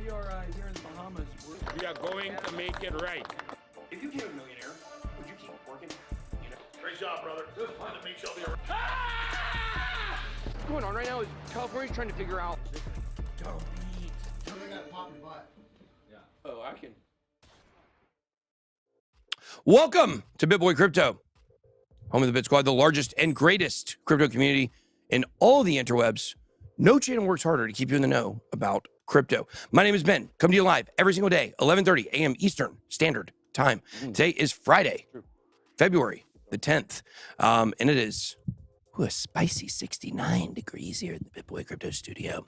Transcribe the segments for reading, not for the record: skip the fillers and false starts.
we are here in the Bahamas. We are going to make it right. If you became a millionaire, would you keep working? You know? Great job, brother. Just fun to meet you. What's going on right now is California's trying to figure out. Don't eat. Something got popped in the butt. Yeah. Oh, I can. Welcome to BitBoy Crypto, home of the BitSquad, the largest and greatest crypto community in all the interwebs. No channel works harder to keep you in the know about crypto. My name is Ben. Come to you live every single day, 11:30 a.m. Eastern Standard Time. Today is Friday, February the 10th, and it is a spicy 69 degrees here in the BitBoy Crypto Studio.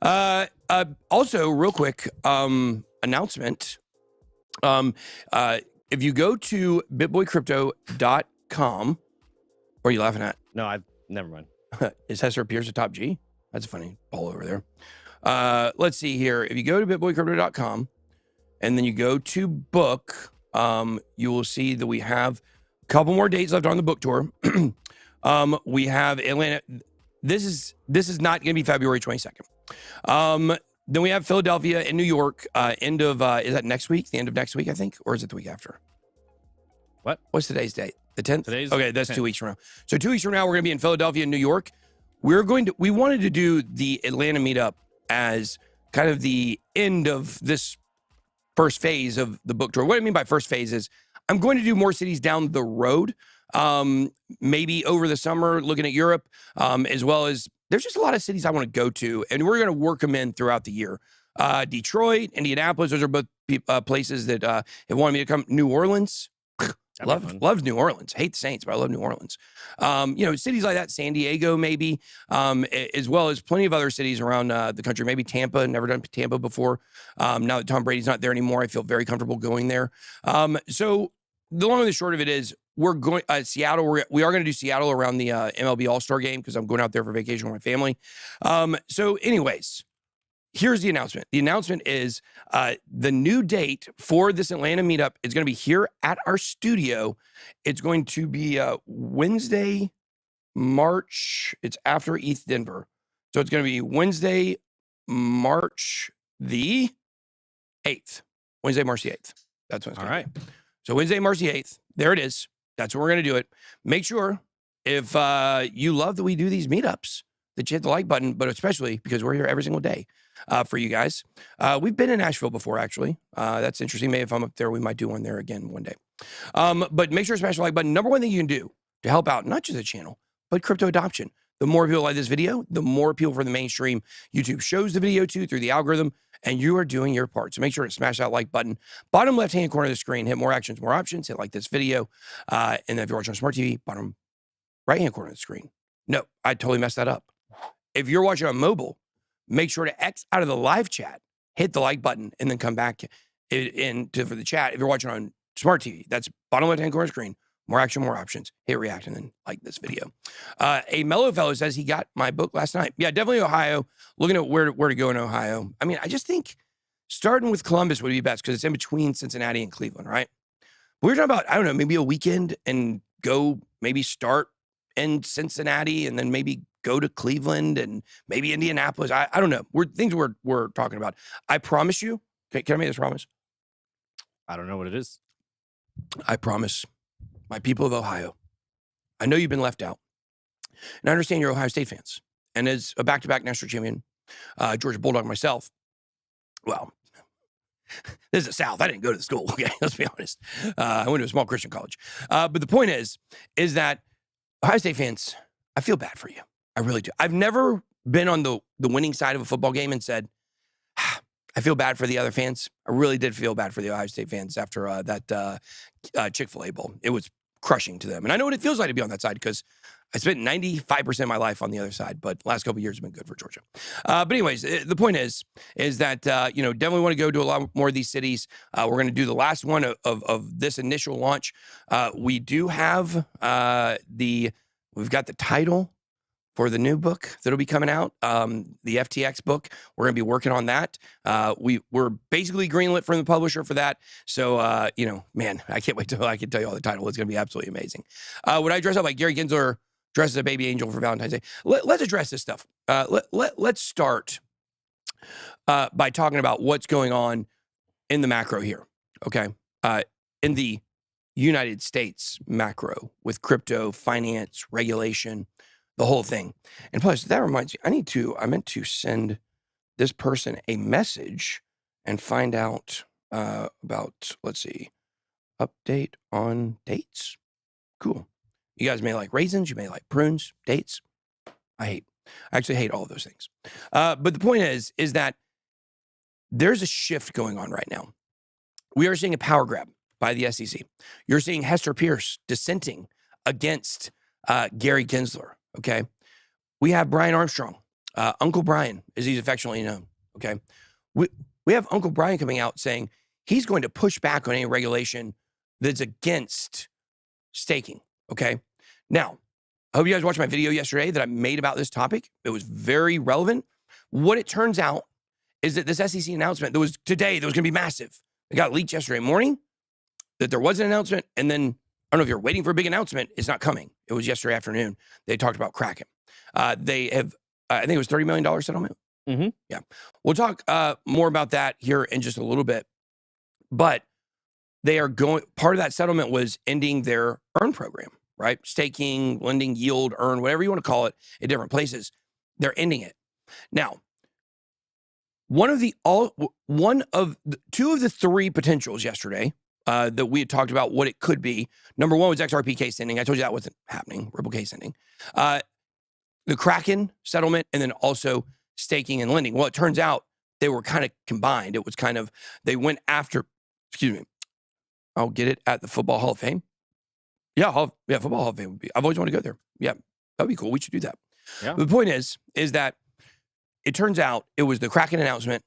Also, real quick announcement. If you go to bitboycrypto.com, what are you laughing at? No, never mind. Is Hester Pierce a top G? That's a funny ball over there. Let's see here. If you go to bitboycrypto.com and then you go to book, you will see that we have a couple more dates left on the book tour. We have Atlanta. This is not going to be February 22nd. Then we have Philadelphia and New York. End of is that next week? The end of next week, I think, or is it the week after? What? What's today's date? The 10th? Today's that's 10th. 2 weeks from now. So 2 weeks from now, we're going to be in Philadelphia and New York. We wanted to do the Atlanta meetup as kind of the end of this first phase of the book tour. What I mean by first phase is I'm going to do more cities down the road, maybe over the summer, looking at Europe, as well as there's just a lot of cities I want to go to, and we're going to work them in throughout the year. Detroit, Indianapolis, those are both places that have wanted me to come. New Orleans. Loves New Orleans. Hate the Saints, but I love New Orleans. Cities like that, San Diego, maybe, as well as plenty of other cities around the country. Maybe Tampa. Never done Tampa before. Now that Tom Brady's not there anymore, I feel very comfortable going there. So the long and the short of it is, we're going Seattle. We are going to do Seattle around the MLB All-Star game because I'm going out there for vacation with my family. So, anyways. Here's the announcement. The announcement is the new date for this Atlanta meetup is going to be here at our studio. It's going to be Wednesday, March. It's after ETH Denver. So it's going to be Wednesday, March the 8th. Wednesday, March the 8th. That's when it's going to be. So Wednesday, March the 8th. There it is. That's when we're going to do it. Make sure if you love that we do these meetups, that you hit the like button, but especially because we're here every single day for you guys. We've been in Nashville before, actually. That's interesting. Maybe if I'm up there, we might do one there again one day. But make sure to smash the like button. Number one thing you can do to help out, not just the channel, but crypto adoption. The more people like this video, the more people from the mainstream YouTube shows the video to through the algorithm, and you are doing your part. So make sure to smash that like button. Bottom left-hand corner of the screen, hit more actions, more options, hit like this video. And then if you're watching on Smart TV, bottom right-hand corner of the screen. No, I totally messed that up. If you're watching on mobile, make sure to X out of the live chat, hit the like button, and then come back for the chat. If you're watching on Smart TV, that's bottom left-hand corner screen. More action, more options. Hit react, and then like this video. A mellow fellow says he got my book last night. Yeah, definitely Ohio. Looking at where to go in Ohio. I mean, I just think starting with Columbus would be best because it's in between Cincinnati and Cleveland, right? But we're talking about, I don't know, maybe a weekend and go maybe start in Cincinnati and then maybe go to Cleveland and maybe Indianapolis. I don't know. Things we're talking about. I promise you. Can I make this promise? I don't know what it is. I promise my people of Ohio, I know you've been left out. And I understand you're Ohio State fans. And as a back-to-back national champion, Georgia Bulldog myself, well, this is the South. I didn't go to the school, okay? Let's be honest. I went to a small Christian college. But the point is that Ohio State fans, I feel bad for you. I really do. I've never been on the winning side of a football game and said, I feel bad for the other fans. I really did feel bad for the Ohio State fans after that Chick-fil-A Bowl. It was crushing to them. And I know what it feels like to be on that side because I spent 95% of my life on the other side, but the last couple of years have been good for Georgia. But anyways, the point is that, definitely want to go to a lot more of these cities. We're going to do the last one of this initial launch. We do have we've got the title for the new book that'll be coming out, the FTX book. We're going to be working on that. We're basically greenlit from the publisher for that. So, man, I can't wait till I can tell you all the title. It's going to be absolutely amazing. Would I dress up like Gary Gensler dressed as a baby angel for Valentine's Day? Let's address this stuff. Let's start by talking about what's going on in the macro here, okay? In the United States macro with crypto, finance, regulation, the whole thing. And plus, that reminds me, I meant to send this person a message and find out about, let's see, update on dates. Cool. You guys may like raisins, you may like prunes, dates. I actually hate all of those things. But the point is that there's a shift going on right now. We are seeing a power grab by the SEC. You're seeing Hester Pierce dissenting against Gary Gensler, okay? We have Brian Armstrong, Uncle Brian, as he's affectionately known, okay? We have Uncle Brian coming out saying he's going to push back on any regulation that's against staking, okay? Now, I hope you guys watched my video yesterday that I made about this topic. It was very relevant. What it turns out is that this SEC announcement that was today, that was going to be massive. It got leaked yesterday morning, that there was an announcement, and then, I don't know if you're waiting for a big announcement, it's not coming. It was yesterday afternoon. They talked about Kraken. They have, I think it was $30 million settlement. Mm-hmm. Yeah. We'll talk more about that here in just a little bit. But they are going, part of that settlement was ending their earn program, right? Staking, lending, yield, earn, whatever you want to call it in different places. They're ending it. Now, two of the three potentials yesterday that we had talked about what it could be. Number one was XRP case ending. I told you that wasn't happening. Ripple case ending. The Kraken settlement, and then also staking and lending. Well, it turns out they were kind of combined. It was kind of, they went after, I'll get it at the Football Hall of Fame. Yeah, Football Hall of Fame would be, I've always wanted to go there. Yeah, that'd be cool. We should do that. Yeah. The point is that it turns out it was the Kraken announcement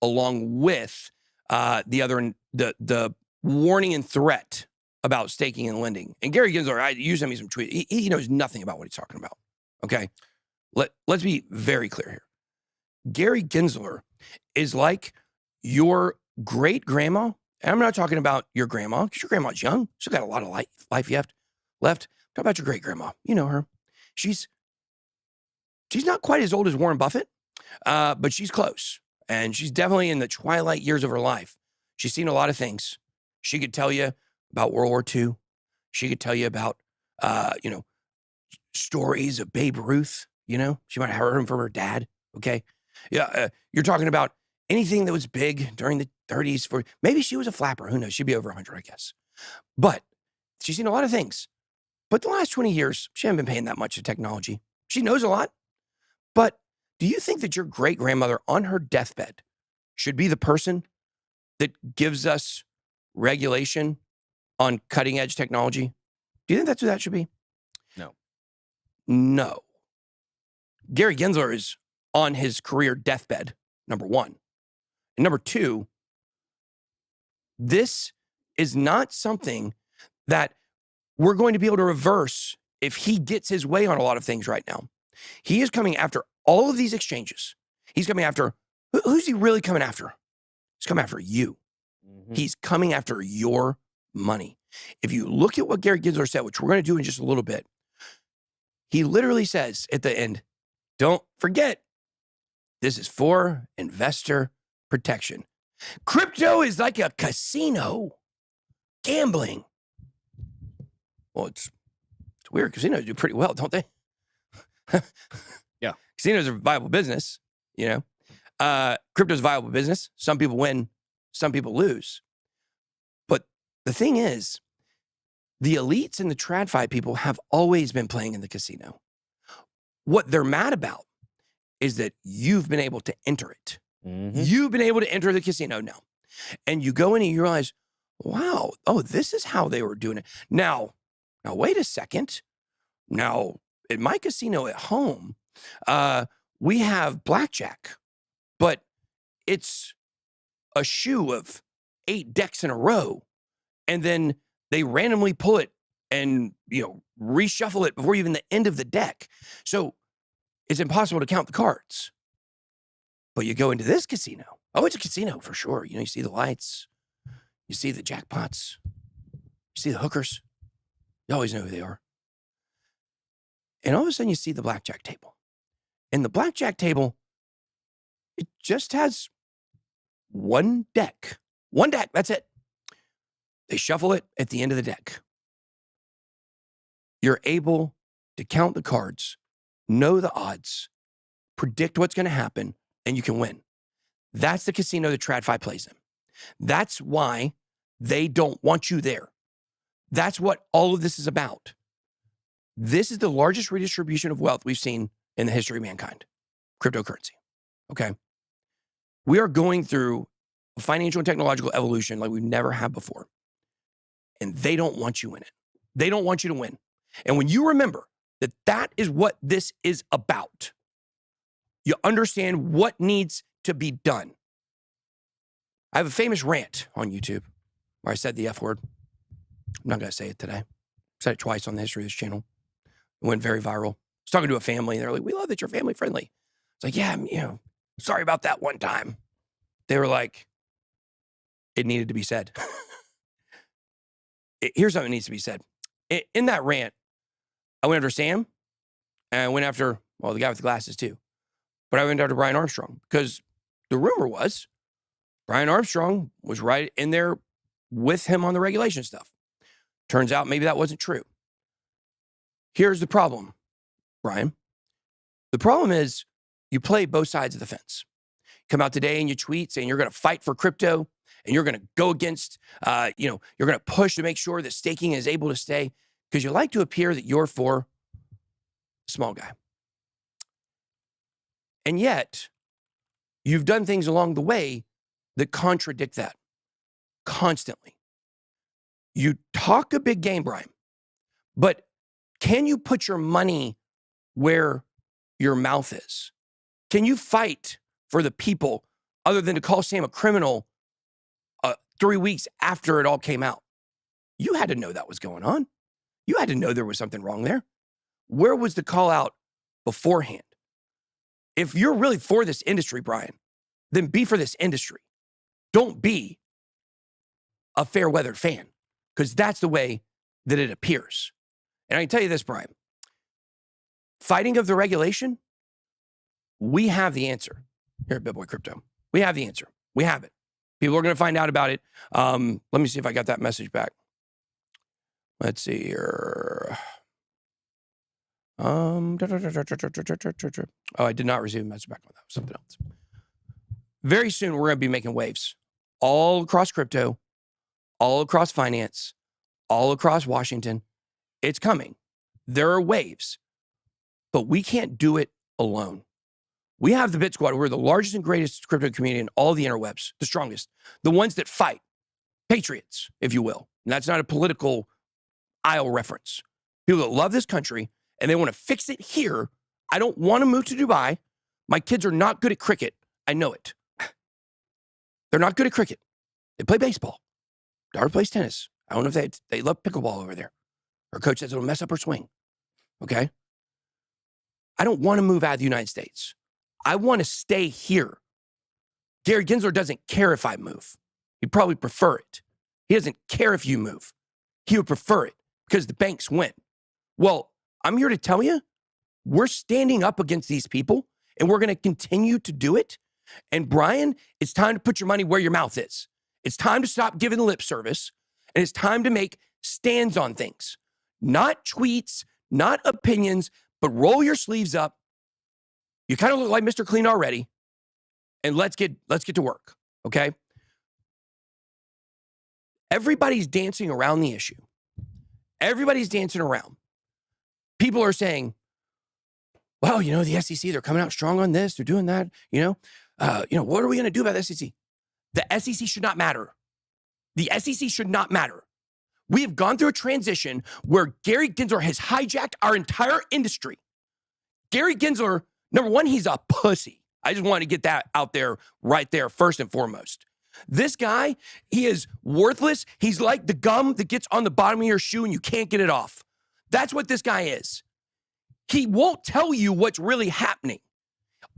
along with the warning and threat about staking and lending. And Gary Gensler, you sent me some tweets. He knows nothing about what he's talking about. Okay, let's be very clear here. Gary Gensler is like your great grandma. And I'm not talking about your grandma because your grandma's young. She's got a lot of life left. Talk about your great grandma. You know her. She's not quite as old as Warren Buffett, but she's close. And she's definitely in the twilight years of her life. She's seen a lot of things. She could tell you about World War II. She could tell you about, stories of Babe Ruth. She might have heard them from her dad. Okay. Yeah. You're talking about anything that was big during the 30s. Maybe she was a flapper. Who knows? She'd be over 100, I guess. But she's seen a lot of things. But the last 20 years, she hasn't been paying that much to technology. She knows a lot. But do you think that your great grandmother on her deathbed should be the person that gives us regulation on cutting edge technology? Do you think that's who that should be? No. Gary Gensler is on his career deathbed, number one. And number two, this is not something that we're going to be able to reverse if he gets his way on a lot of things right now. He is coming after all of these exchanges. He's coming after, who's he really coming after? He's coming after you. Mm-hmm. He's coming after your money. If you look at what Gary Gensler said, which we're going to do in just a little bit, he literally says at the end, don't forget, this is for investor protection. Crypto is like a casino. Gambling. Well, it's weird. Casinos do pretty well, don't they? Yeah. Casinos are a viable business, Crypto's a viable business. Some people win, some people lose. But the thing is, the elites and the TradFi people have always been playing in the casino. What they're mad about is that you've been able to enter it. Mm-hmm. You've been able to enter the casino now. And you go in and you realize, wow, this is how they were doing it. Now, wait a second. Now, at my casino at home, we have blackjack, but it's a shoe of 8 decks in a row. And then they randomly pull it and, reshuffle it before even the end of the deck. So it's impossible to count the cards. But you go into this casino. Oh, it's a casino for sure. You see the lights. You see the jackpots. You see the hookers. You always know who they are. And all of a sudden you see the blackjack table. And the blackjack table, it just has one deck. One deck, that's it. They shuffle it at the end of the deck. You're able to count the cards, know the odds, predict what's going to happen, and you can win. That's the casino that TradFi plays in. That's why they don't want you there. That's what all of this is about. This is the largest redistribution of wealth we've seen in the history of mankind. Cryptocurrency. Okay. We are going through a financial and technological evolution like we've never had before. And they don't want you in it. They don't want you to win. And when you remember that that is what this is about, you understand what needs to be done. I have a famous rant on YouTube where I said the F word. I'm not going to say it today. I said it twice on the history of this channel. It went very viral. I was talking to a family, and they're like, we love that you're family friendly. It's like, yeah, sorry about that one time. They were like, it needed to be said. Here's something that needs to be said. In that rant, I went after Sam, and I went after, well, the guy with the glasses too. But I went after Brian Armstrong because the rumor was Brian Armstrong was right in there with him on the regulation stuff. Turns out maybe that wasn't true. Here's the problem, Brian. The problem is you play both sides of the fence. Come out today and you tweet saying you're going to fight for crypto and you're going to go against, you're going to push to make sure that staking is able to stay because you like to appear that you're for the small guy. And yet, you've done things along the way that contradict that constantly. You talk a big game, Brian, but can you put your money where your mouth is? Can you fight for the people other than to call Sam a criminal 3 weeks after it all came out? You had to know that was going on. You had to know there was something wrong there. Where was the call out beforehand? If you're really for this industry, Brian, then be for this industry. Don't be a fair weathered fan because that's the way that it appears. And I can tell you this, Brian, fighting of the regulation, we have the answer here at BitBoy Crypto. We have the answer. We have it. People are going to find out about it. Let me see if I got that message back. Let's see here. Oh, I did not receive a message back on that. Something else. Very soon, we're going to be making waves all across crypto, all across finance, all across Washington. It's coming. There are waves, but we can't do it alone. We have the BitSquad. We're the largest and greatest crypto community in all the interwebs, the strongest, the ones that fight, patriots, if you will. And that's not a political aisle reference. People that love this country and they want to fix it here. I don't want to move to Dubai. My kids are not good at cricket. I know it. They're not good at cricket. They play baseball. Daughter plays tennis. I don't know if they love pickleball over there. Her coach says it'll mess up her swing. Okay? I don't want to move out of the United States. I want to stay here. Gary Gensler doesn't care if I move. He'd probably prefer it. He doesn't care if you move. He would prefer it because the banks win. Well, I'm here to tell you, we're standing up against these people and we're going to continue to do it. And Brian, it's time to put your money where your mouth is. It's time to stop giving lip service and it's time to make stands on things. Not tweets, not opinions, but roll your sleeves up. You kind of look like Mr. Clean already. And let's get to work, okay? Everybody's dancing around the issue. Everybody's dancing around. People are saying, well, the SEC, they're coming out strong on this. They're doing that, what are we going to do about the SEC? The SEC should not matter. The SEC should not matter. We have gone through a transition where Gary Gensler has hijacked our entire industry. Gary Gensler, number one, he's a pussy. I just want to get that out there right there first and foremost. This guy, he is worthless. He's like the gum that gets on the bottom of your shoe and you can't get it off. That's what this guy is. He won't tell you what's really happening.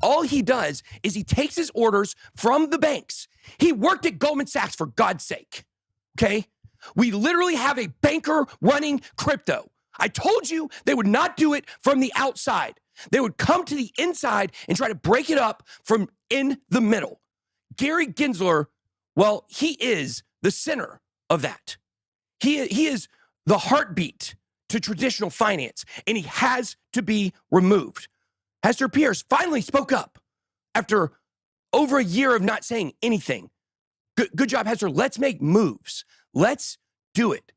All he does is he takes his orders from the banks. He worked at Goldman Sachs, for God's sake, okay? We literally have a banker running crypto. I told you they would not do it from the outside. They would come to the inside and try to break it up from in the middle. Gary Gensler, well, he is the center of that. He is the heartbeat to traditional finance, and he has to be removed. Hester Pierce finally spoke up after over a year of not saying anything. Good job, Hester. Let's make moves. Let's do it.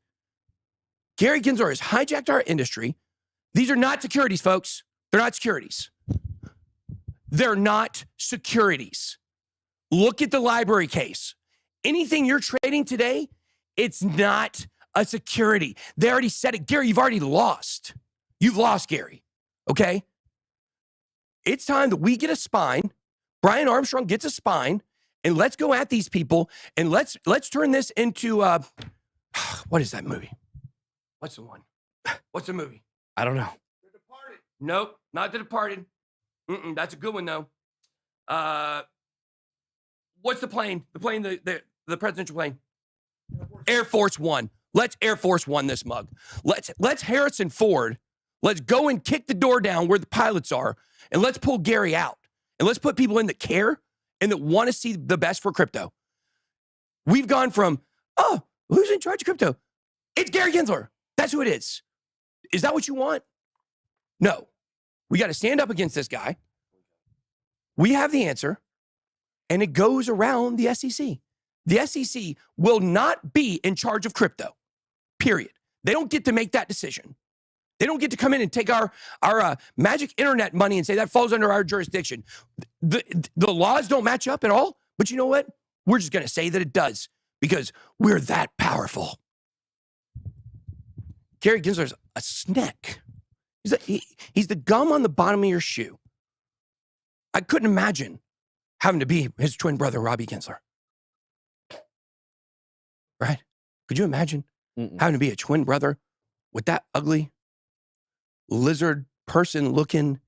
Gary Gensler has hijacked our industry. These are not securities, folks. They're not securities. They're not securities. Look at the library case. Anything you're trading today, it's not a security. They already said it. Gary, you've already lost. You've lost, Gary. Okay? It's time that we get a spine. Brian Armstrong gets a spine, and let's go at these people, and let's turn this into, what is that movie? What's the one? What's the movie? I don't know. The Departed. Nope, not The Departed. That's a good one, though. What's the plane? The plane, the presidential plane? Air Force One. Let's Air Force One this mug. Let's Harrison Ford. Let's go and kick the door down where the pilots are, and let's pull Gary out. And let's put people in that care and that want to see the best for crypto. We've gone from, oh, who's in charge of crypto? It's Gary Gensler. That's who it is. Is that what you want? No. We got to stand up against this guy. We have the answer, and it goes around the SEC. The SEC will not be in charge of crypto, period. They don't get to make that decision. They don't get to come in and take our magic internet money and say that falls under our jurisdiction. The laws don't match up at all, but you know what? We're just going to say that it does because we're that powerful. Gary Gensler's a snack. He's the gum on the bottom of your shoe. I couldn't imagine having to be his twin brother, Robbie Gensler. Right? Could you imagine having to be a twin brother with that ugly lizard person looking,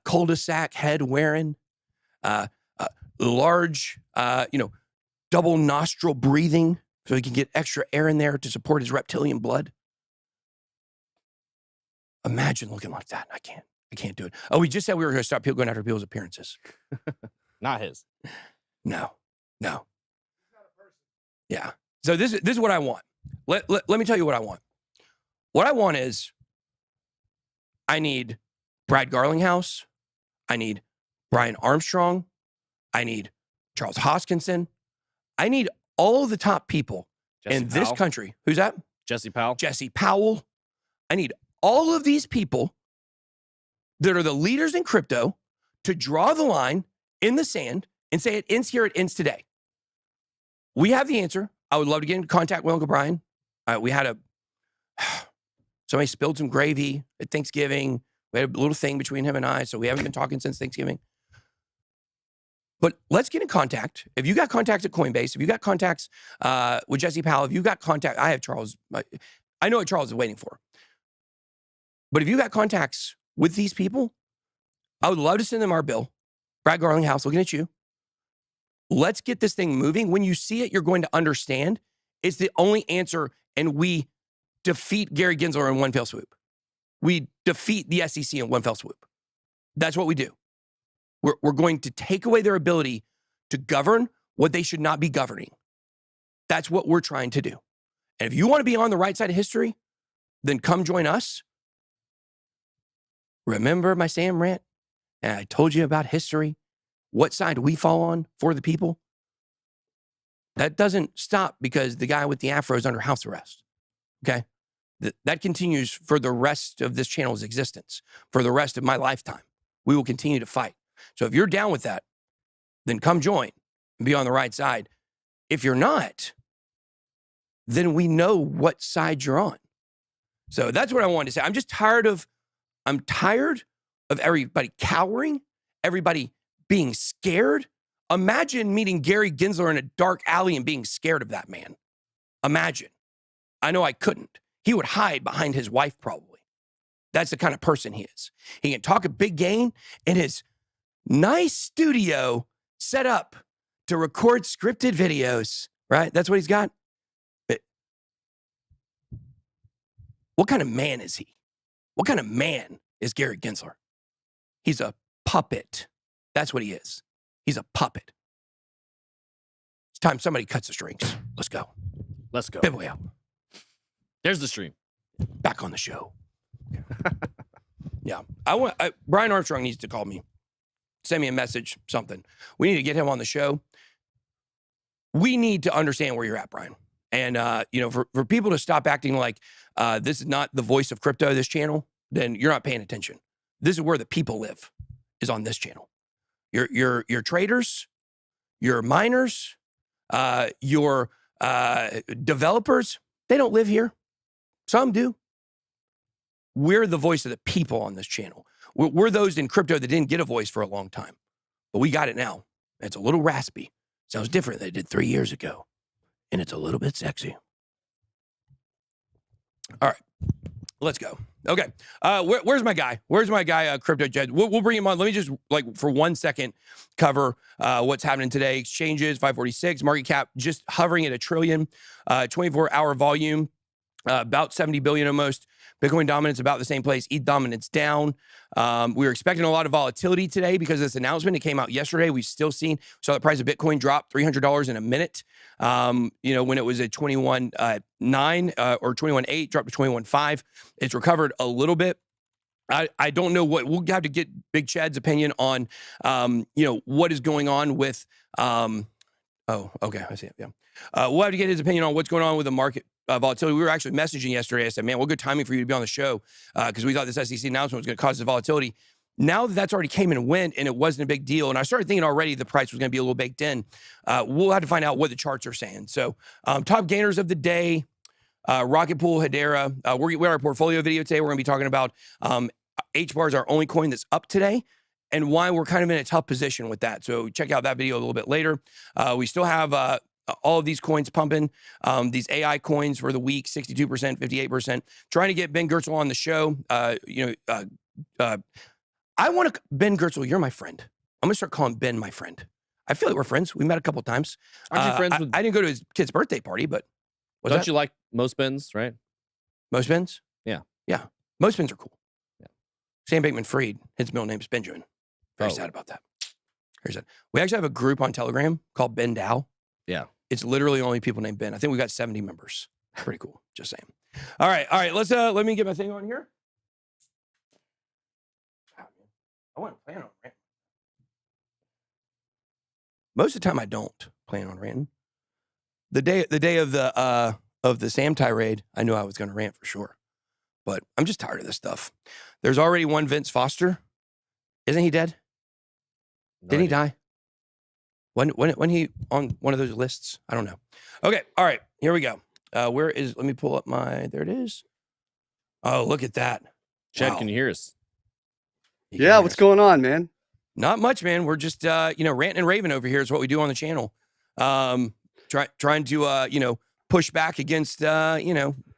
cul-de-sac head wearing, large, double nostril breathing so he can get extra air in there to support his reptilian blood? Imagine looking like that. I can't do it. Oh, we just said we were going to stop people going after people's appearances. Not his. No. Yeah. So this is what I want. Let me tell you what I want. What I want is I need Brad Garlinghouse. I need Brian Armstrong. I need Charles Hoskinson. I need all of the top people in this country. Who's that? Jesse Powell. Jesse Powell. I need all of these people that are the leaders in crypto to draw the line in the sand and say it ends here, it ends today. We have the answer. I would love to get in contact with Uncle Brian. We had somebody spilled some gravy at Thanksgiving. We had a little thing between him and I, so we haven't been talking since Thanksgiving. But let's get in contact. If you got contacts at Coinbase, if you got contacts with Jesse Powell, if you got contact, I have Charles. I know what Charles is waiting for. But if you got contacts with these people, I would love to send them our bill. Brad Garlinghouse, looking at you. Let's get this thing moving. When you see it, you're going to understand it's the only answer, and we defeat Gary Gensler in one fell swoop. We defeat the SEC in one fell swoop. That's what we do. We're going to take away their ability to govern what they should not be governing. That's what we're trying to do. And if you want to be on the right side of history, then come join us. Remember my Sam rant? And I told you about history. What side do we fall on for the people? That doesn't stop because the guy with the afro is under house arrest. Okay? That continues for the rest of this channel's existence, for the rest of my lifetime. We will continue to fight. So if you're down with that, then come join and be on the right side. If you're not, then we know what side you're on. So that's what I wanted to say. I'm tired of everybody cowering, everybody being scared. Imagine meeting Gary Gensler in a dark alley and being scared of that man. Imagine. I know I couldn't. He would hide behind his wife probably. That's the kind of person he is. He can talk a big game in his nice studio set up to record scripted videos, right? That's what he's got. But what kind of man is he? What kind of man is Gary Gensler? He's a puppet. That's what he is. He's a puppet. time somebody cuts the strings. Let's go. Let's go. Big boy out. There's the stream. Back on the show. Yeah. Brian Armstrong needs to call me. Send me a message, something. We need to get him on the show. We need to understand where you're at, Brian. And, for people to stop acting like this is not the voice of crypto, this channel, then you're not paying attention. This is where the people live, is on this channel. Your traders, your miners, your developers, they don't live here. Some do. We're the voice of the people on this channel. We're those in crypto that didn't get a voice for a long time, but we got it now. It's a little raspy. Sounds different than it did 3 years ago, and it's a little bit sexy. All right, let's go. Okay, where's my guy? Where's my guy, Crypto Jed? We'll bring him on. Let me just, for 1 second, cover what's happening today. Exchanges, 546. Market cap just hovering at $1 trillion. 24-hour volume, about 70 billion almost. Bitcoin dominance about the same place. ETH dominance down. We were expecting a lot of volatility today because of this announcement. It came out yesterday. We've still saw the price of Bitcoin drop $300 in a minute. When it was at 21.9 or 21.8, dropped to 21.5. It's recovered a little bit. I don't know we'll have to get Big Chad's opinion on, what is going on with, oh, okay, I see it, yeah. We'll have to get his opinion on what's going on with the market volatility. We were actually messaging yesterday. I said, man, what good timing for you to be on the show because we thought this SEC announcement was going to cause the volatility. Now that that's already came and went and it wasn't a big deal, and I started thinking already the price was going to be a little baked in, we'll have to find out what the charts are saying. So top gainers of the day, Rocket Pool, Hedera. We have our portfolio video today. We're going to be talking about HBAR is our only coin that's up today, and why we're kind of in a tough position with that. So check out that video a little bit later. We still have all of these coins pumping. These AI coins for the week, 62%, 58%. Trying to get Ben Gertzel on the show. I want to, Ben Gertzel, you're my friend. I'm going to start calling Ben my friend. I feel like we're friends. We met a couple of times. Aren't you friends with... I didn't go to his kid's birthday party, but... Don't you like most Bens, right? Most Bens? Yeah. Yeah. Most Bens are cool. Yeah. Sam Bankman-Fried, his middle name is Benjamin. Very sad about that. Very sad. We actually have a group on Telegram called Ben Dow. Yeah. It's literally only people named Ben. I think we got 70 members. Pretty cool. Just saying. All right. Let's let me get my thing on here. I want to plan on ranting. Most of the time, I don't plan on ranting. The day of the Sam tirade, I knew I was going to rant for sure. But I'm just tired of this stuff. There's already one Vince Foster. Isn't he dead? Didn't he die? When he on one of those lists? I don't know. Okay, all right, here we go. Let me pull up there it is. Oh, look at that. Chad, can you hear us? Yeah, what's going on, man? Not much, man. We're just, ranting and raving over here is what we do on the channel. Trying to, push back against,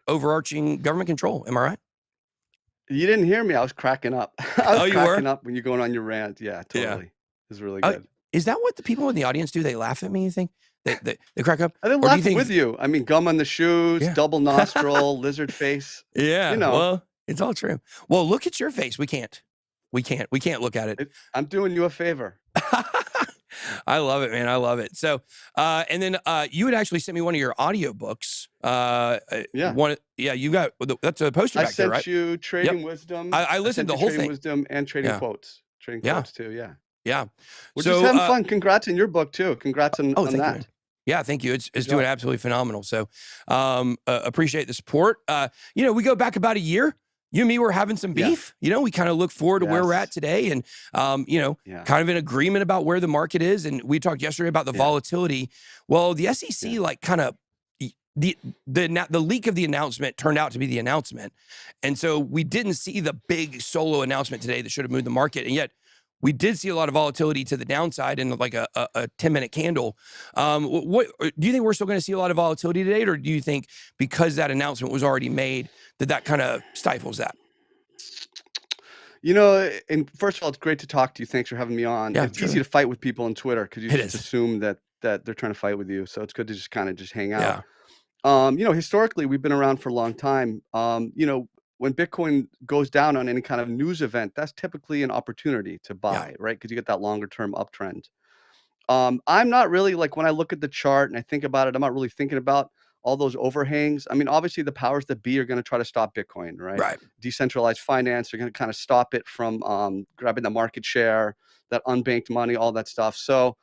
overarching government control. Am I right? You didn't hear me. I was cracking up. I was you cracking were? up when you're going on your rant. Yeah, totally. Yeah. It was really good. Is that what the people in the audience do? They laugh at me, you think? They crack up? I didn't laugh with you. I mean, gum on the shoes, Yeah. double nostril, lizard face. Yeah. You know. Well, it's all true. Well, look at your face. We can't look at it. I'm doing you a favor. I love it, man. I love it. So, and then you had actually sent me one of your audiobooks. Yeah. You got, that's a poster back there, right? I sent you Trading Wisdom. I listened to the whole Trading thing. Wisdom and Trading Quotes. Trading Quotes too, yeah. Yeah. We're just having fun. Congrats on your book too. Congrats on thank that. You, yeah, thank you. It's doing absolutely phenomenal. So appreciate the support. We go back about a year. You and me were having some beef. Yeah. We kind of look forward to where we're at today and, kind of in agreement about where the market is. And we talked yesterday about the volatility. Well, the SEC, the leak of the announcement turned out to be the announcement. And so we didn't see the big solo announcement today that should have moved the market. And yet we did see a lot of volatility to the downside in like a 10-minute candle. What do you think we're still going to see a lot of volatility today? Or do you think because that announcement was already made that kind of stifles that? And first of all, it's great to talk to you. Thanks for having me on. Yeah, it's easy to fight with people on Twitter because you It just is. assume that they're trying to fight with you. So it's good to just kind of just hang out. Historically, we've been around for a long time. When Bitcoin goes down on any kind of news event, that's typically an opportunity to buy, right? Because you get that longer term uptrend. I'm not really like when I look at the chart and I think about it, I'm not really thinking about all those overhangs. I mean, obviously the powers that be are going to try to stop Bitcoin, right? Right. Decentralized finance are going to kind of stop it from grabbing the market share, that unbanked money, all that stuff. So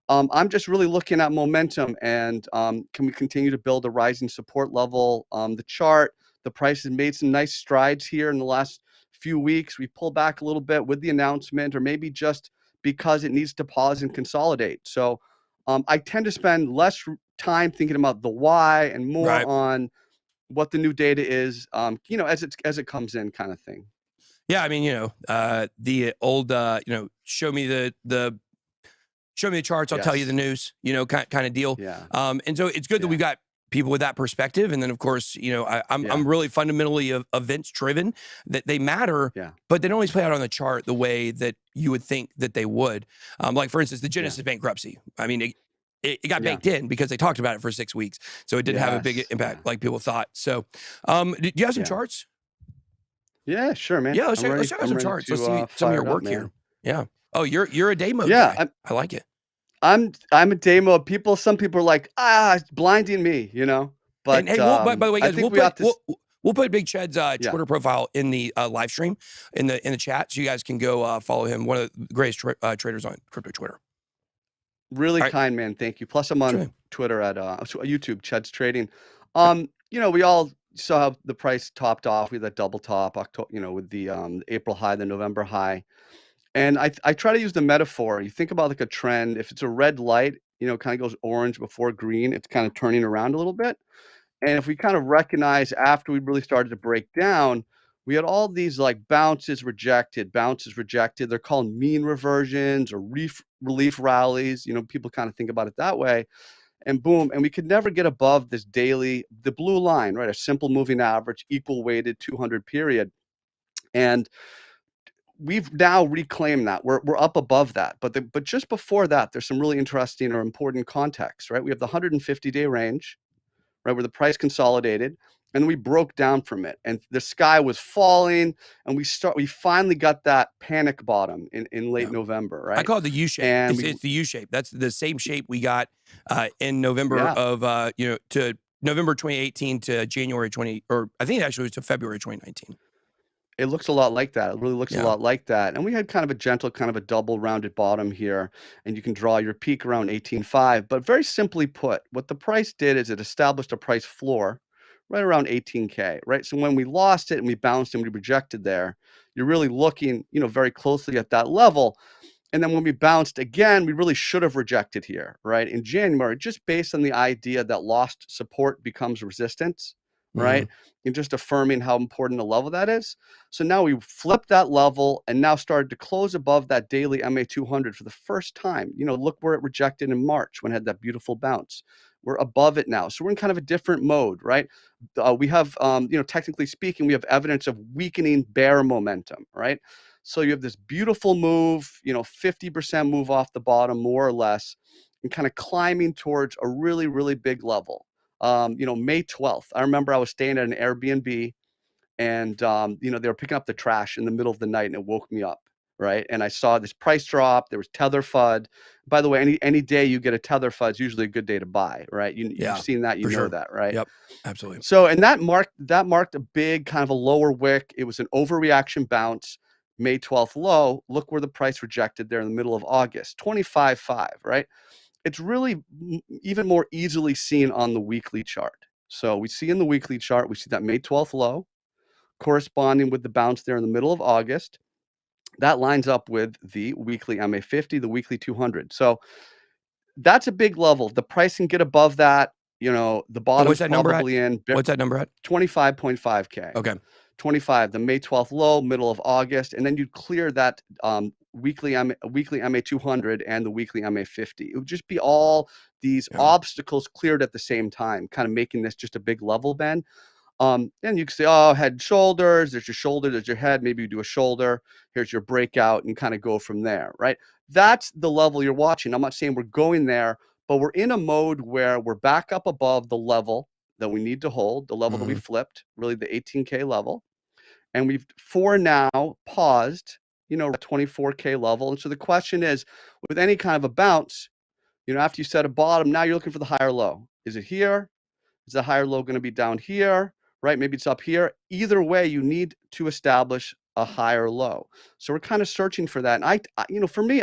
I'm just really looking at momentum and can we continue to build a rising support level? The chart, the price has made some nice strides here in the last few weeks. We pulled back a little bit with the announcement, or maybe just because it needs to pause and consolidate. So I tend to spend less time thinking about the why and more Right. on what the new data is, as it comes in, kind of thing. Yeah, I mean, the old, show me the charts, I'll tell you the news, kind of deal. Yeah. And so it's good that we've got people with that perspective. And then, of course, I'm really fundamentally events driven, that they matter, but they don't always play out on the chart the way that you would think that they would. Like, for instance, the Genesis bankruptcy. I mean, it got baked in because they talked about it for 6 weeks. So it didn't have a big impact like people thought. So do you have some charts? Yeah, sure, man. Yeah, let's check out some charts. Let's see some of your work here. Yeah. Oh, you're a day mode guy. I like it. I'm a day mode. Some people are like, it's blinding me, But hey, by the way, guys, we'll put Big Ched's Twitter profile in the live stream in the chat, so you guys can go follow him. One of the greatest traders on crypto Twitter. Really kind, man. Thank you. Plus, I'm on Twitter at YouTube, Ched's Trading. We all saw how the price topped off. We had that double top, with the April high, the November high. And I try to use the metaphor. You think about like a trend. If it's a red light, kind of goes orange before green, it's kind of turning around a little bit. And if we kind of recognize after we really started to break down, we had all these like bounces rejected. They're called mean reversions or relief rallies. People kind of think about it that way. And boom, and we could never get above this daily, the blue line, right? A simple moving average, equal weighted 200 period. And we've now reclaimed that. We're up above that. But just before that, there's some really interesting or important context, right? We have the 150-day range, right, where the price consolidated, and we broke down from it. And the sky was falling, and we finally got that panic bottom in late November, right? I call it the U shape. It's the U shape. That's the same shape we got in November of to November 2018 to January 20, or I think actually it was to February 2019. It looks a lot like that. It really looks a lot like that. And we had kind of a gentle, kind of a double rounded bottom here. And you can draw your peak around 18.5. But very simply put, what the price did is it established a price floor right around 18K, right? So when we lost it and we bounced and we rejected there, you're really looking, very closely at that level. And then when we bounced again, we really should have rejected here, right? In January, just based on the idea that lost support becomes resistance, right? And just affirming how important a level that is. So now we flipped that level and now started to close above that daily MA200 for the first time. Look where it rejected in March when it had that beautiful bounce. We're above it now. So we're in kind of a different mode, right? We have, technically speaking, we have evidence of weakening bear momentum, right? So you have this beautiful move, 50% move off the bottom, more or less, and kind of climbing towards a really, really big level. May 12th, I remember I was staying at an Airbnb and, they were picking up the trash in the middle of the night and it woke me up, right? And I saw this price drop. There was Tether FUD. By the way, any day you get a Tether FUD is usually a good day to buy, right? You've seen that, you know that, right? Yep, absolutely. So, and that marked a big kind of a lower wick. It was an overreaction bounce. May 12th low. Look where the price rejected there in the middle of August, 25.5, right? It's really even more easily seen on the weekly chart. So we see in the weekly chart, we see that May 12th low corresponding with the bounce there in the middle of August. That lines up with the weekly MA50, the weekly 200. So that's a big level. The price can get above that. The bottom's probably in. What's that number at? 25.5K. Okay. 25, the May 12th low, middle of August, and then you'd clear that weekly MA200 and the weekly MA50. It would just be all these obstacles cleared at the same time, kind of making this just a big level bend. And you can say, head and shoulders, there's your shoulder, there's your head, maybe you do a shoulder, here's your breakout, and kind of go from there, right? That's the level you're watching. I'm not saying we're going there, but we're in a mode where we're back up above the level that we need to hold, the level that we flipped, really the 18K level. And we've for now paused, at 24K level. And so the question is, with any kind of a bounce, You know, after you set a bottom, now you're looking for the higher low. Is it here? Is the higher low going to be down here? Right? Maybe it's up here. Either way, you need to establish a higher low. So we're kind of searching for that. And I you know, for me,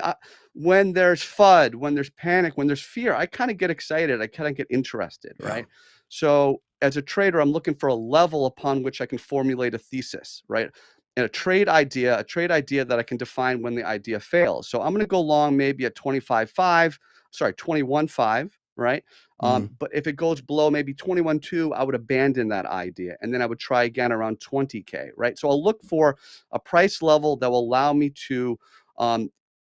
when there's FUD, when there's panic, when there's fear, I kind of get excited. I kind of get interested, right? So as a trader, I'm looking for a level upon which I can formulate a thesis, right? And a trade idea that I can define when the idea fails. So I'm going to go long maybe at 21.5, right? But if it goes below maybe 21.2, I would abandon that idea. And then I would try again around 20K, right? So I'll look for a price level that will allow me to,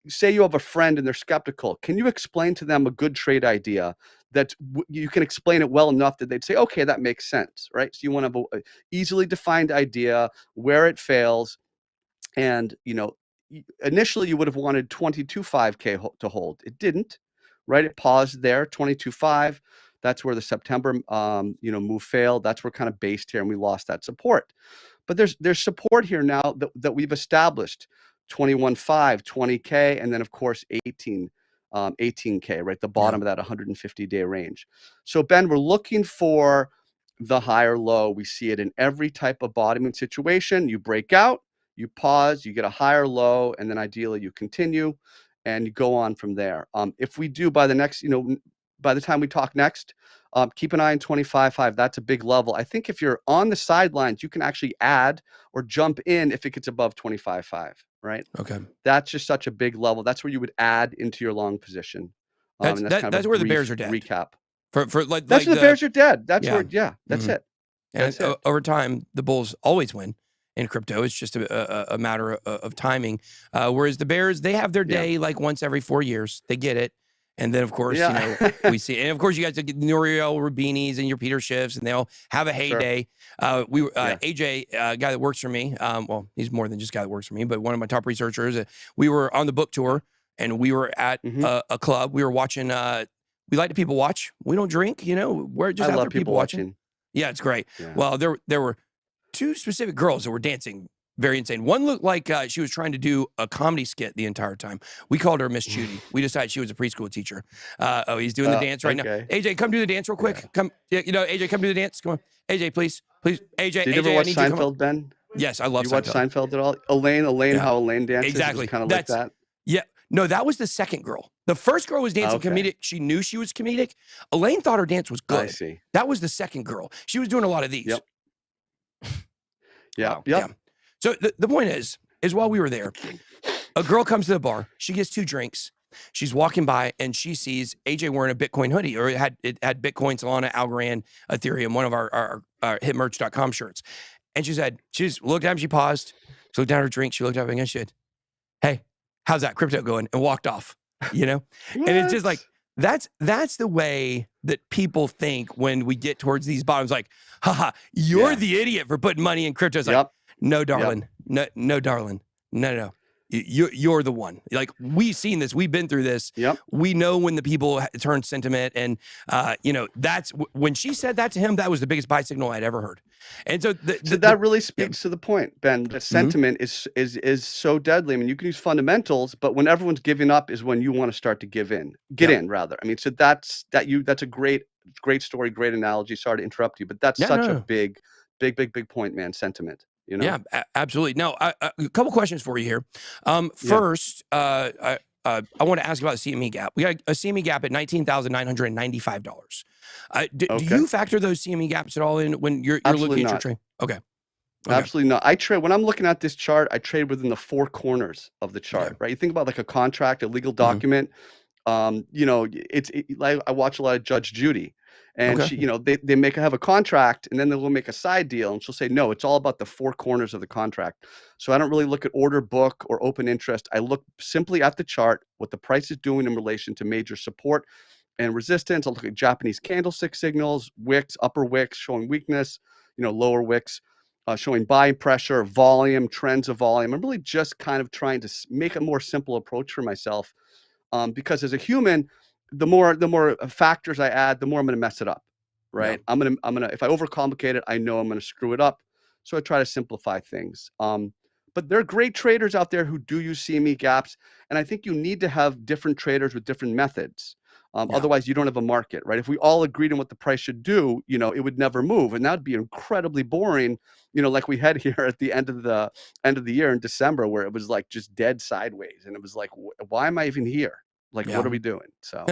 say you have a friend and they're skeptical. Can you explain to them a good trade idea that you can explain it well enough that they'd say, okay, that makes sense, right? So you want to have a easily defined idea where it fails. And, you know, initially you would have wanted 22.5K to hold. It didn't, right? It paused there, 22.5. That's where the September, you know, move failed. That's where kind of based here, and we lost that support. But there's support here now that we've established, 21.5, 20K, and then of course 18K, right? The bottom of that 150-day range. So Ben, we're looking for the higher low. We see it in every type of bottoming situation. You break out, you pause, you get a higher low, and then ideally you continue and you go on from there. If we do by the next, you know, by the time we talk next, keep an eye on 25.5. That's a big level. I think if you're on the sidelines, you can actually add or jump in if it gets above 25.5, right? Okay. That's just such a big level. That's where you would add into your long position. That's where the bears are dead. Recap. For like that's where the bears are dead. That's where, that's it. And over time, the bulls always win in crypto. It's just a matter of timing. Whereas the bears, they have their day like once every 4 years. They get it. And then, of course, you know, we see, and of course, you guys get Nouriel Rubinis and your Peter Schiffs, and they'll have a heyday. AJ, guy that works for me, well, he's more than just a guy that works for me, but one of my top researchers. We were on the book tour, and we were at a club. We were watching. We like to people watch. We don't drink, you know. We're just out there people watching. Yeah, it's great. Yeah. Well, there were two specific girls that were dancing. Very insane. One looked like she was trying to do a comedy skit the entire time. We called her Miss Judy. We decided she was a preschool teacher. Oh, he's doing the dance right now. AJ, come do the dance real quick. Yeah. Come, you know, AJ, come do the dance. Come on, AJ, please. AJ. Did you ever watch Seinfeld, Ben? Yes, I love Seinfeld. You watch Seinfeld at all? Elaine, how Elaine dances. Exactly. Kind of like that. Yeah. No, that was the second girl. The first girl was dancing comedic. She knew she was comedic. Elaine thought her dance was good. I see. That was the second girl. She was doing a lot of these. Yep. Wow. Yeah. So the point is while we were there, a girl comes to the bar. She gets 2 drinks. She's walking by and she sees AJ wearing a Bitcoin hoodie, or it had Bitcoin, Solana, Algorand, Ethereum, one of our hitmerch.com shirts. And she just looked at him. She paused. She looked down at her drink. She looked up and she said, "Hey, how's that crypto going?" And walked off, you know? And it's just like, that's the way that people think when we get towards these bottoms. Like, haha, you're the idiot for putting money in crypto. It's like, no, darling. No, darling. No. You're the one. Like, we've seen this. We've been through this. We know when the people turn sentiment, and you know, that's when she said that to him. That was the biggest buy signal I'd ever heard. And so that really speaks to the point, Ben. That sentiment is so deadly. I mean, you can use fundamentals, but when everyone's giving up is when you want to start to get in, rather. I mean, so that's a great story, great analogy. Sorry to interrupt you, but that's such a big point, man. Sentiment. You know? Yeah, absolutely. Now, a couple questions for you here. First, I want to ask about the CME gap. We got a CME gap at $19,995. Do you factor those CME gaps at all in when you're looking at your trade? Okay. Absolutely not. I trade when I'm looking at this chart. I trade within the 4 corners of the chart. Right. You think about like a contract, a legal document. You know, like I watch a lot of Judge Judy. And she, you know, they have a contract, and then they'll make a side deal, and she'll say, no, it's all about the 4 corners of the contract. So I don't really look at order book or open interest. I look simply at the chart, what the price is doing in relation to major support and resistance. I'll look at Japanese candlestick signals, wicks, upper wicks showing weakness, you know, lower wicks showing buying pressure, volume, trends of volume. I'm really just kind of trying to make a more simple approach for myself, because as a human, the more factors I add, the more I'm going to mess it up, right? I'm gonna if I overcomplicate it, I know I'm going to screw it up. So I try to simplify things. But there are great traders out there who do use CME gaps, and I think you need to have different traders with different methods. Otherwise, you don't have a market, right? If we all agreed on what the price should do, you know, it would never move, and that'd be incredibly boring. You know, like we had here at the end of the year in December, where it was like just dead sideways, and it was like, why am I even here? Like, what are we doing? So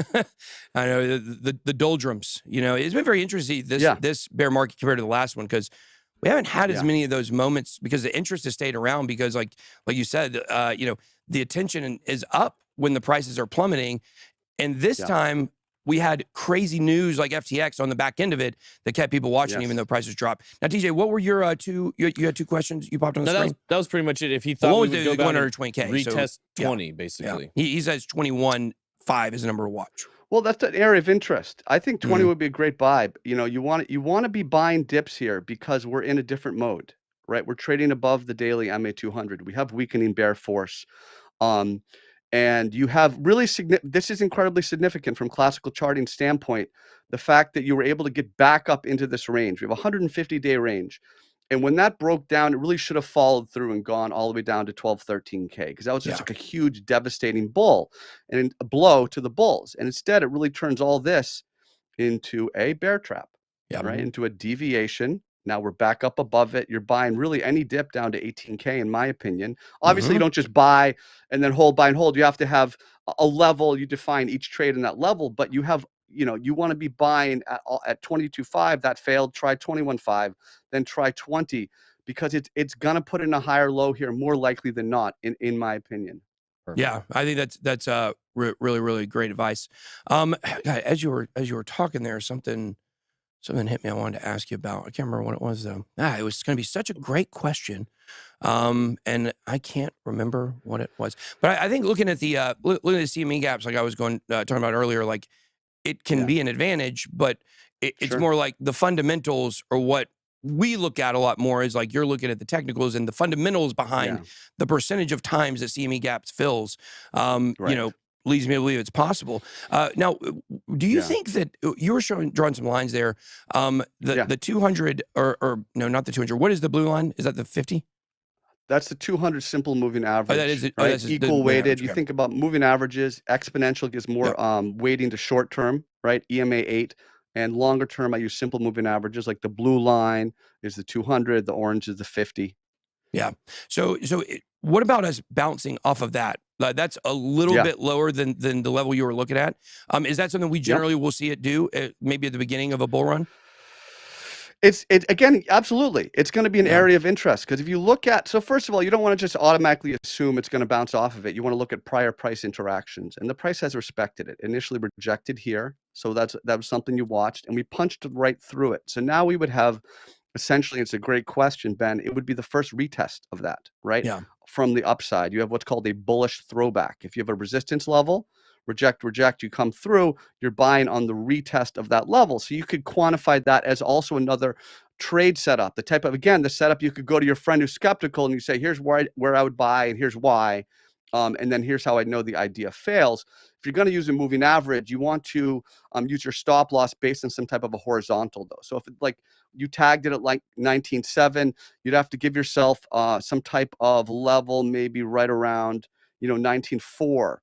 I know the doldrums. You know, it's been very interesting this bear market compared to the last one, because we haven't had as many of those moments, because the interest has stayed around, because like you said, you know, the attention is up when the prices are plummeting. And this time we had crazy news like FTX on the back end of it that kept people watching, even though prices dropped. Now, TJ, what were your you had two questions you popped on the screen? That was pretty much it. If he thought we would go back under 20K, retest 20, basically. He says 21.5 is the number to watch. Well, that's an area of interest. I think 20 would be a great buy. You know, you want to be buying dips here because we're in a different mode, right? We're trading above the daily MA200. We have weakening bear force. And you have really this is incredibly significant from classical charting standpoint, the fact that you were able to get back up into this range. We have a 150-day range. And when that broke down, it really should have followed through and gone all the way down to 12, 13K, because that was just like a huge, devastating bull and a blow to the bulls. And instead, it really turns all this into a bear trap, right? Into a deviation. Now we're back up above it. You're buying really any dip down to 18K, in my opinion. Obviously, you don't just buy and then hold, buy and hold. You have to have a level. You define each trade in that level, but you have, you know, you want to be buying at 22.5. That failed. Try 21.5, then try 20, because it's gonna put in a higher low here, more likely than not, in my opinion. Perfect. Yeah, I think that's really great advice. As you were talking there, something hit me I wanted to ask you about. I can't remember what it was though. It was going to be such a great question, and I can't remember what it was. But I think looking at the CME gaps, like I was talking about earlier, like it can be an advantage, but it's more like the fundamentals are what we look at a lot more. Is like you're looking at the technicals and the fundamentals behind the percentage of times that CME gaps fills. You know, leads me to believe it's possible. Now, do you think that you were drawing some lines there? The 200 or no, not the 200. What is the blue line? Is that the 50? That's the 200 simple moving average. That is it. Right? That's equal weighted. You think about moving averages. Exponential gives more weighting to short term, right? EMA 8. And longer term, I use simple moving averages. Like the blue line is the 200. The orange is the 50. Yeah. So what about us bouncing off of that? That's a little bit lower than the level you were looking at. Is that something we generally will see it do maybe at the beginning of a bull run? It's again, absolutely. It's going to be an area of interest, because if you look at, so first of all, you don't want to just automatically assume it's going to bounce off of it. You want to look at prior price interactions, and the price has respected it. Initially rejected here, so that was something you watched, and we punched right through it. So now we would have, essentially, it's a great question, Ben. It would be the first retest of that, right? Yeah. From the upside, you have what's called a bullish throwback. If you have a resistance level, reject, you come through, you're buying on the retest of that level. So you could quantify that as also another trade setup. The type of, again, the setup, you could go to your friend who's skeptical and you say, here's where I would buy and here's why. And then here's how I know the idea fails. If you're going to use a moving average, you want to use your stop loss based on some type of a horizontal though. So if it, like you tagged it at like 19.7, you'd have to give yourself some type of level, maybe right around, you know, 19.4.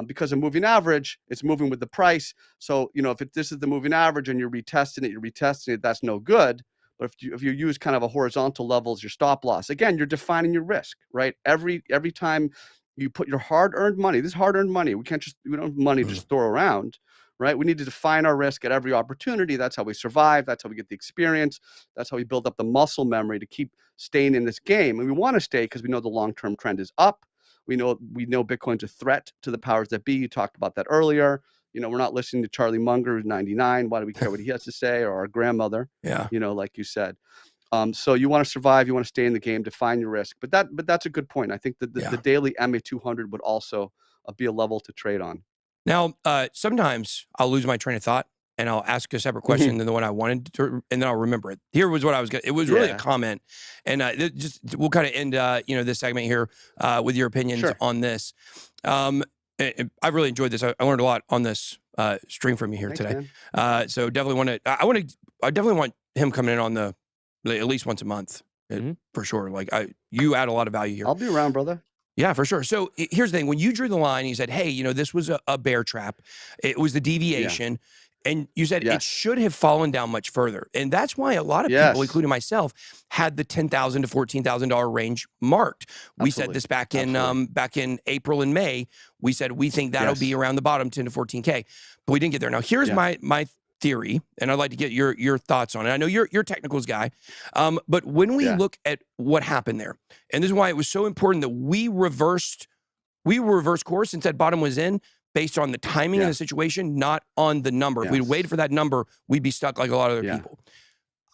Because a moving average, it's moving with the price. So, you know, if this is the moving average and you're retesting it, that's no good. But if you use kind of a horizontal level as your stop loss, again, you're defining your risk, right? Every time you put your hard-earned money, this is hard-earned money. We don't have money to just throw around, right? We need to define our risk at every opportunity. That's how we survive. That's how we get the experience. That's how we build up the muscle memory to keep staying in this game. And we want to stay because we know the long-term trend is up. We know Bitcoin's a threat to the powers that be. You talked about that earlier. You know, we're not listening to Charlie Munger, who's 99. Why do we care what he has to say? Or our grandmother, you know, like you said. So you want to survive. You want to stay in the game, define your risk. But that's a good point. I think that the daily MA200 would also be a level to trade on. Now, sometimes I'll lose my train of thought and I'll ask a separate question than the one I wanted to, and then I'll remember it. Here was what I was going to, it was really a comment. And we'll kind of end, you know, this segment here with your opinions on this. I've really enjoyed this. I learned a lot on this stream from you here today. So definitely I definitely want him coming in on at least once a month for sure. Like you add a lot of value here. I'll be around, brother. Yeah, for sure. So here's the thing. When you drew the line, you said, hey, you know, this was a bear trap. It was the deviation. And you said it should have fallen down much further. And that's why a lot of people, including myself, had the $10,000 to $14,000 range marked. We said this back in April and May. We said we think that'll be around the bottom, 10 to 14K. But we didn't get there. Now, here's my theory, and I'd like to get your thoughts on it. I know you're a technicals guy, but when we look at what happened there, and this is why it was so important that we reversed course and said bottom was in based on the timing of the situation, not on the number. If we'd waited for that number, we'd be stuck like a lot of other people.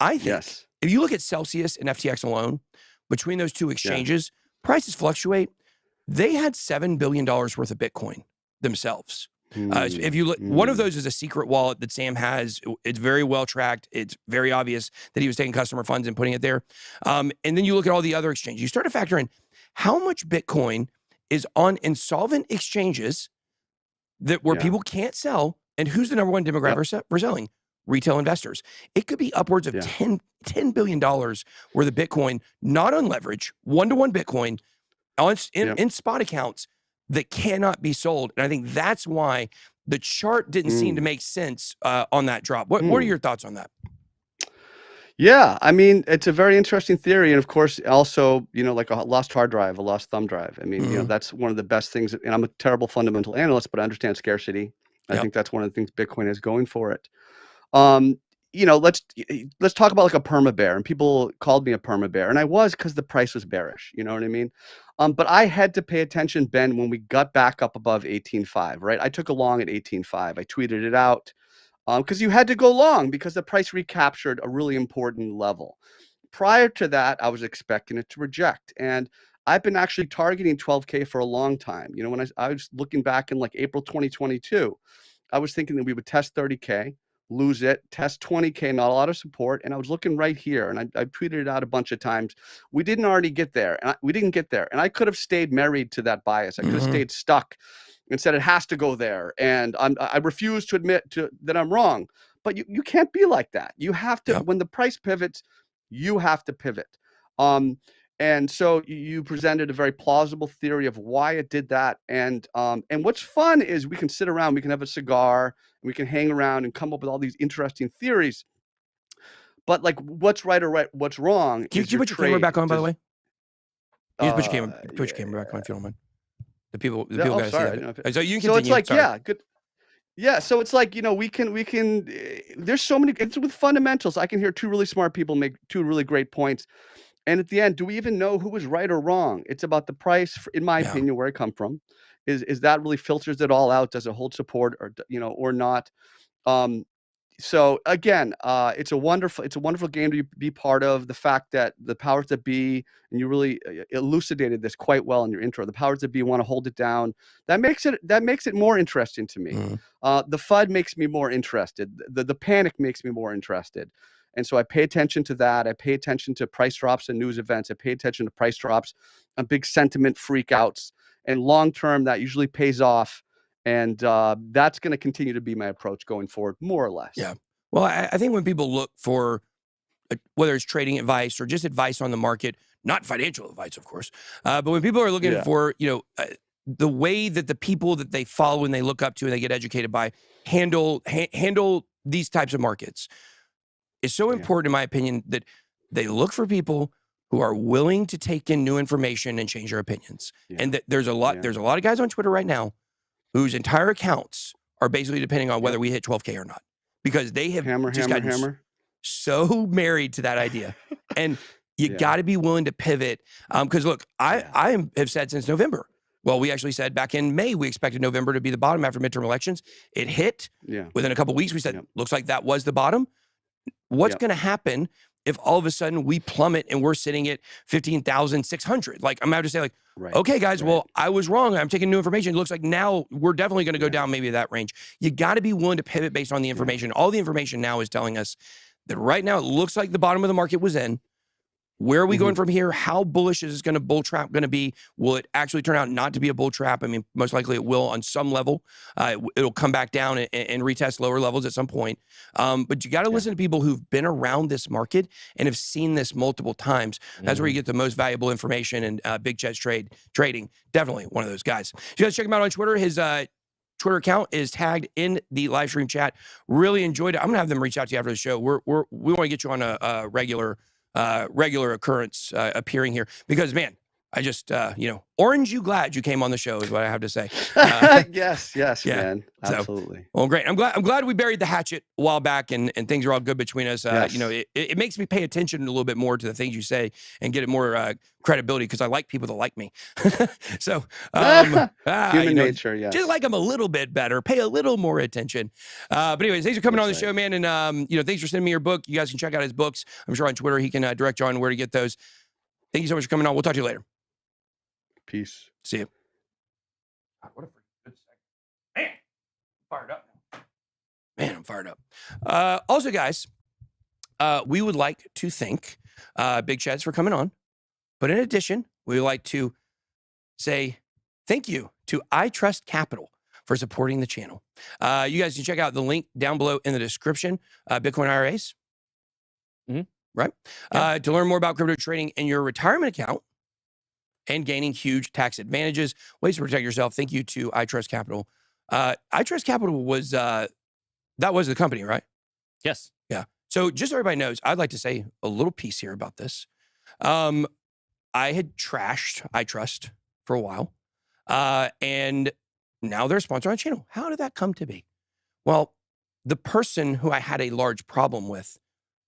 I think if you look at Celsius and FTX alone, between those two exchanges, prices fluctuate. They had $7 billion worth of Bitcoin themselves. If you look, one of those is a secret wallet that Sam has. It's very well tracked. It's very obvious that he was taking customer funds and putting it there. And then you look at all the other exchanges. You start to factor in how much Bitcoin is on insolvent exchanges where people can't sell. And who's the number one demographic for selling? Retail investors. It could be upwards of $10 billion worth of Bitcoin, not on leverage, one-to-one Bitcoin in spot accounts that cannot be sold. And I think that's why the chart didn't seem to make sense on that drop. What are your thoughts on that? Yeah, I mean, it's a very interesting theory. And of course, also, you know, like a lost hard drive, a lost thumb drive. I mean, you know, that's one of the best things. And I'm a terrible fundamental analyst, but I understand scarcity. I think that's one of the things Bitcoin is going for it. You know, let's talk about like a perma bear. And people called me a perma bear, and I was, because the price was bearish. You know what I mean? But I had to pay attention, Ben, when we got back up above 18.5, right? I took a long at 18.5. I tweeted it out because you had to go long because the price recaptured a really important level. Prior to that, I was expecting it to reject. And I've been actually targeting 12K for a long time. You know, when I was looking back in like April 2022, I was thinking that we would test 30K, lose it, test 20K, not a lot of support. And I was looking right here, and I tweeted it out a bunch of times. We didn't already get there. And we didn't get there. And I could have stayed married to that bias. I could have stayed stuck and said it has to go there. And I refuse to admit that I'm wrong. But you can't be like that. You have to, when the price pivots, you have to pivot. And so you presented a very plausible theory of why it did that. And what's fun is we can sit around, we can have a cigar, and we can hang around and come up with all these interesting theories. But like, what's right or what's wrong? Can you put your camera back on, by the way? You just put your camera back on if you don't mind. The people gotta see that. So you can continue. So it's like, good. Yeah, so it's like, you know, we can there's so many, it's with fundamentals. I can hear two really smart people make two really great points. And at the end, do we even know who was right or wrong? It's about the price, in my opinion, where I come from. Is that really filters it all out? Does it hold support, or, you know, or not? So again, it's a wonderful game to be part of. The fact that the powers that be, and you really elucidated this quite well in your intro, the powers that be want to hold it down. That makes it more interesting to me. The FUD makes me more interested. The panic makes me more interested. And so I pay attention to that. I pay attention to price drops and news events. I pay attention to price drops and big sentiment freakouts. And long term, that usually pays off. And that's going to continue to be my approach going forward, more or less. Yeah. Well, I think when people look for whether it's trading advice or just advice on the market, not financial advice, of course, but when people are looking for, you know, the way that the people that they follow and they look up to and they get educated by handle these types of markets, it's so important, in my opinion, that they look for people who are willing to take in new information and change their opinions. And that there's a lot of guys on Twitter right now whose entire accounts are basically depending on whether we hit 12K or not, because they have gotten so married to that idea. And you got to be willing to pivot. Because look, I have said since November. Well, we actually said back in May, we expected November to be the bottom after midterm elections. It hit. Within a couple of weeks, we said, looks like that was the bottom. What's going to happen if all of a sudden we plummet and we're sitting at 15,600? Like, I'm going to have to say, like, okay, guys, well, I was wrong. I'm taking new information. It looks like now we're definitely going to go down maybe that range. You got to be willing to pivot based on the information. All the information now is telling us that right now it looks like the bottom of the market was in. Where are we going from here? How bullish is this going to bull trap going to be? Will it actually turn out not to be a bull trap? I mean, most likely it will on some level. It'll come back down and retest lower levels at some point. But you got to listen to people who've been around this market and have seen this multiple times. That's where you get the most valuable information. And Big Chet's trading, definitely one of those guys. You guys check him out on Twitter. His Twitter account is tagged in the live stream chat. Really enjoyed it. I'm gonna have them reach out to you after the show. We want to get you on a regular occurrence appearing here because, man, I just orange you glad you came on the show is what I have to say. Yes, man, absolutely. So, well, great. I'm glad we buried the hatchet a while back and things are all good between us. It makes me pay attention a little bit more to the things you say and get it more credibility because I like people that like me. So human nature, yeah. Just like them a little bit better, pay a little more attention. But anyways, thanks for coming on the show, man. And thanks for sending me your book. You guys can check out his books. I'm sure on Twitter he can direct you on where to get those. Thank you so much for coming on. We'll talk to you later. Peace. See you. God, what a freaking good second. Man, I'm fired up now. Man, I'm fired up. Also, guys, we would like to thank Big Chets for coming on. But in addition, we would like to say thank you to I Trust Capital for supporting the channel. You guys can check out the link down below in the description. Bitcoin IRAs. Right? Yeah. To learn more about crypto trading in your retirement account and gaining huge tax advantages, ways to protect yourself. Thank you to I Trust Capital. I Trust Capital was, that was the company, right? Yes. Yeah. So just so everybody knows, I'd like to say a little piece here about this. I had trashed I Trust for a while, and now they're a sponsor on the channel. How did that come to be? Well, the person who I had a large problem with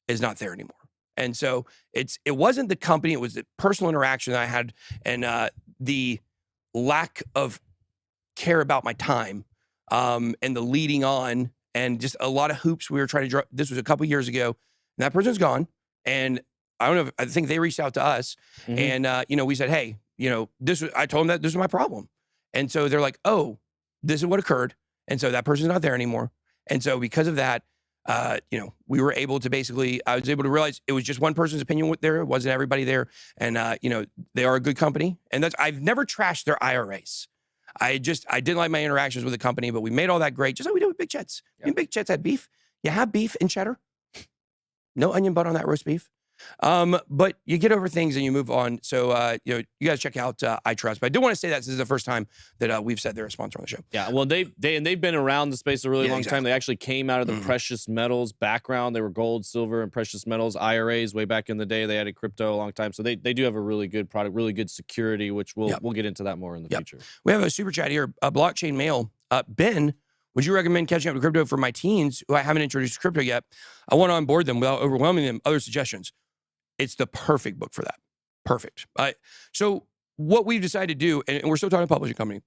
is not there anymore. And so it wasn't the company, it was the personal interaction that I had and the lack of care about my time and the leading on and just a lot of hoops we were trying to draw. This was a couple years ago and that person's gone. And I don't know, I think they reached out to us and, we said, hey, I told them that this was my problem. And so they're like, oh, this is what occurred. And so that person's not there anymore. And so because of that, we were able to I was able to realize it was just one person's opinion there. It wasn't everybody there. And, they are a good company. And I've never trashed their IRAs. I didn't like my interactions with the company, but we made all that great, just like we did with Big Chets. Yep. You Big Chets had beef. You have beef and cheddar. No onion butter on that roast beef. But you get over things and you move on. So, you guys check out I Trust. But I do want to say that this is the first time that we've said they're a sponsor on the show. Yeah, well, they've been around the space a really long time. They actually came out of the precious metals background. They were gold, silver, and precious metals IRAs way back in the day. They had a crypto a long time. So they do have a really good product, really good security, which we'll get into that more in the future. We have a super chat here, Blockchain Mail. Ben, would you recommend catching up to crypto for my teens who I haven't introduced to crypto yet? I want to onboard them without overwhelming them. Other suggestions? It's the perfect book for that. Perfect. So what we've decided to do, and we're still talking publishing company,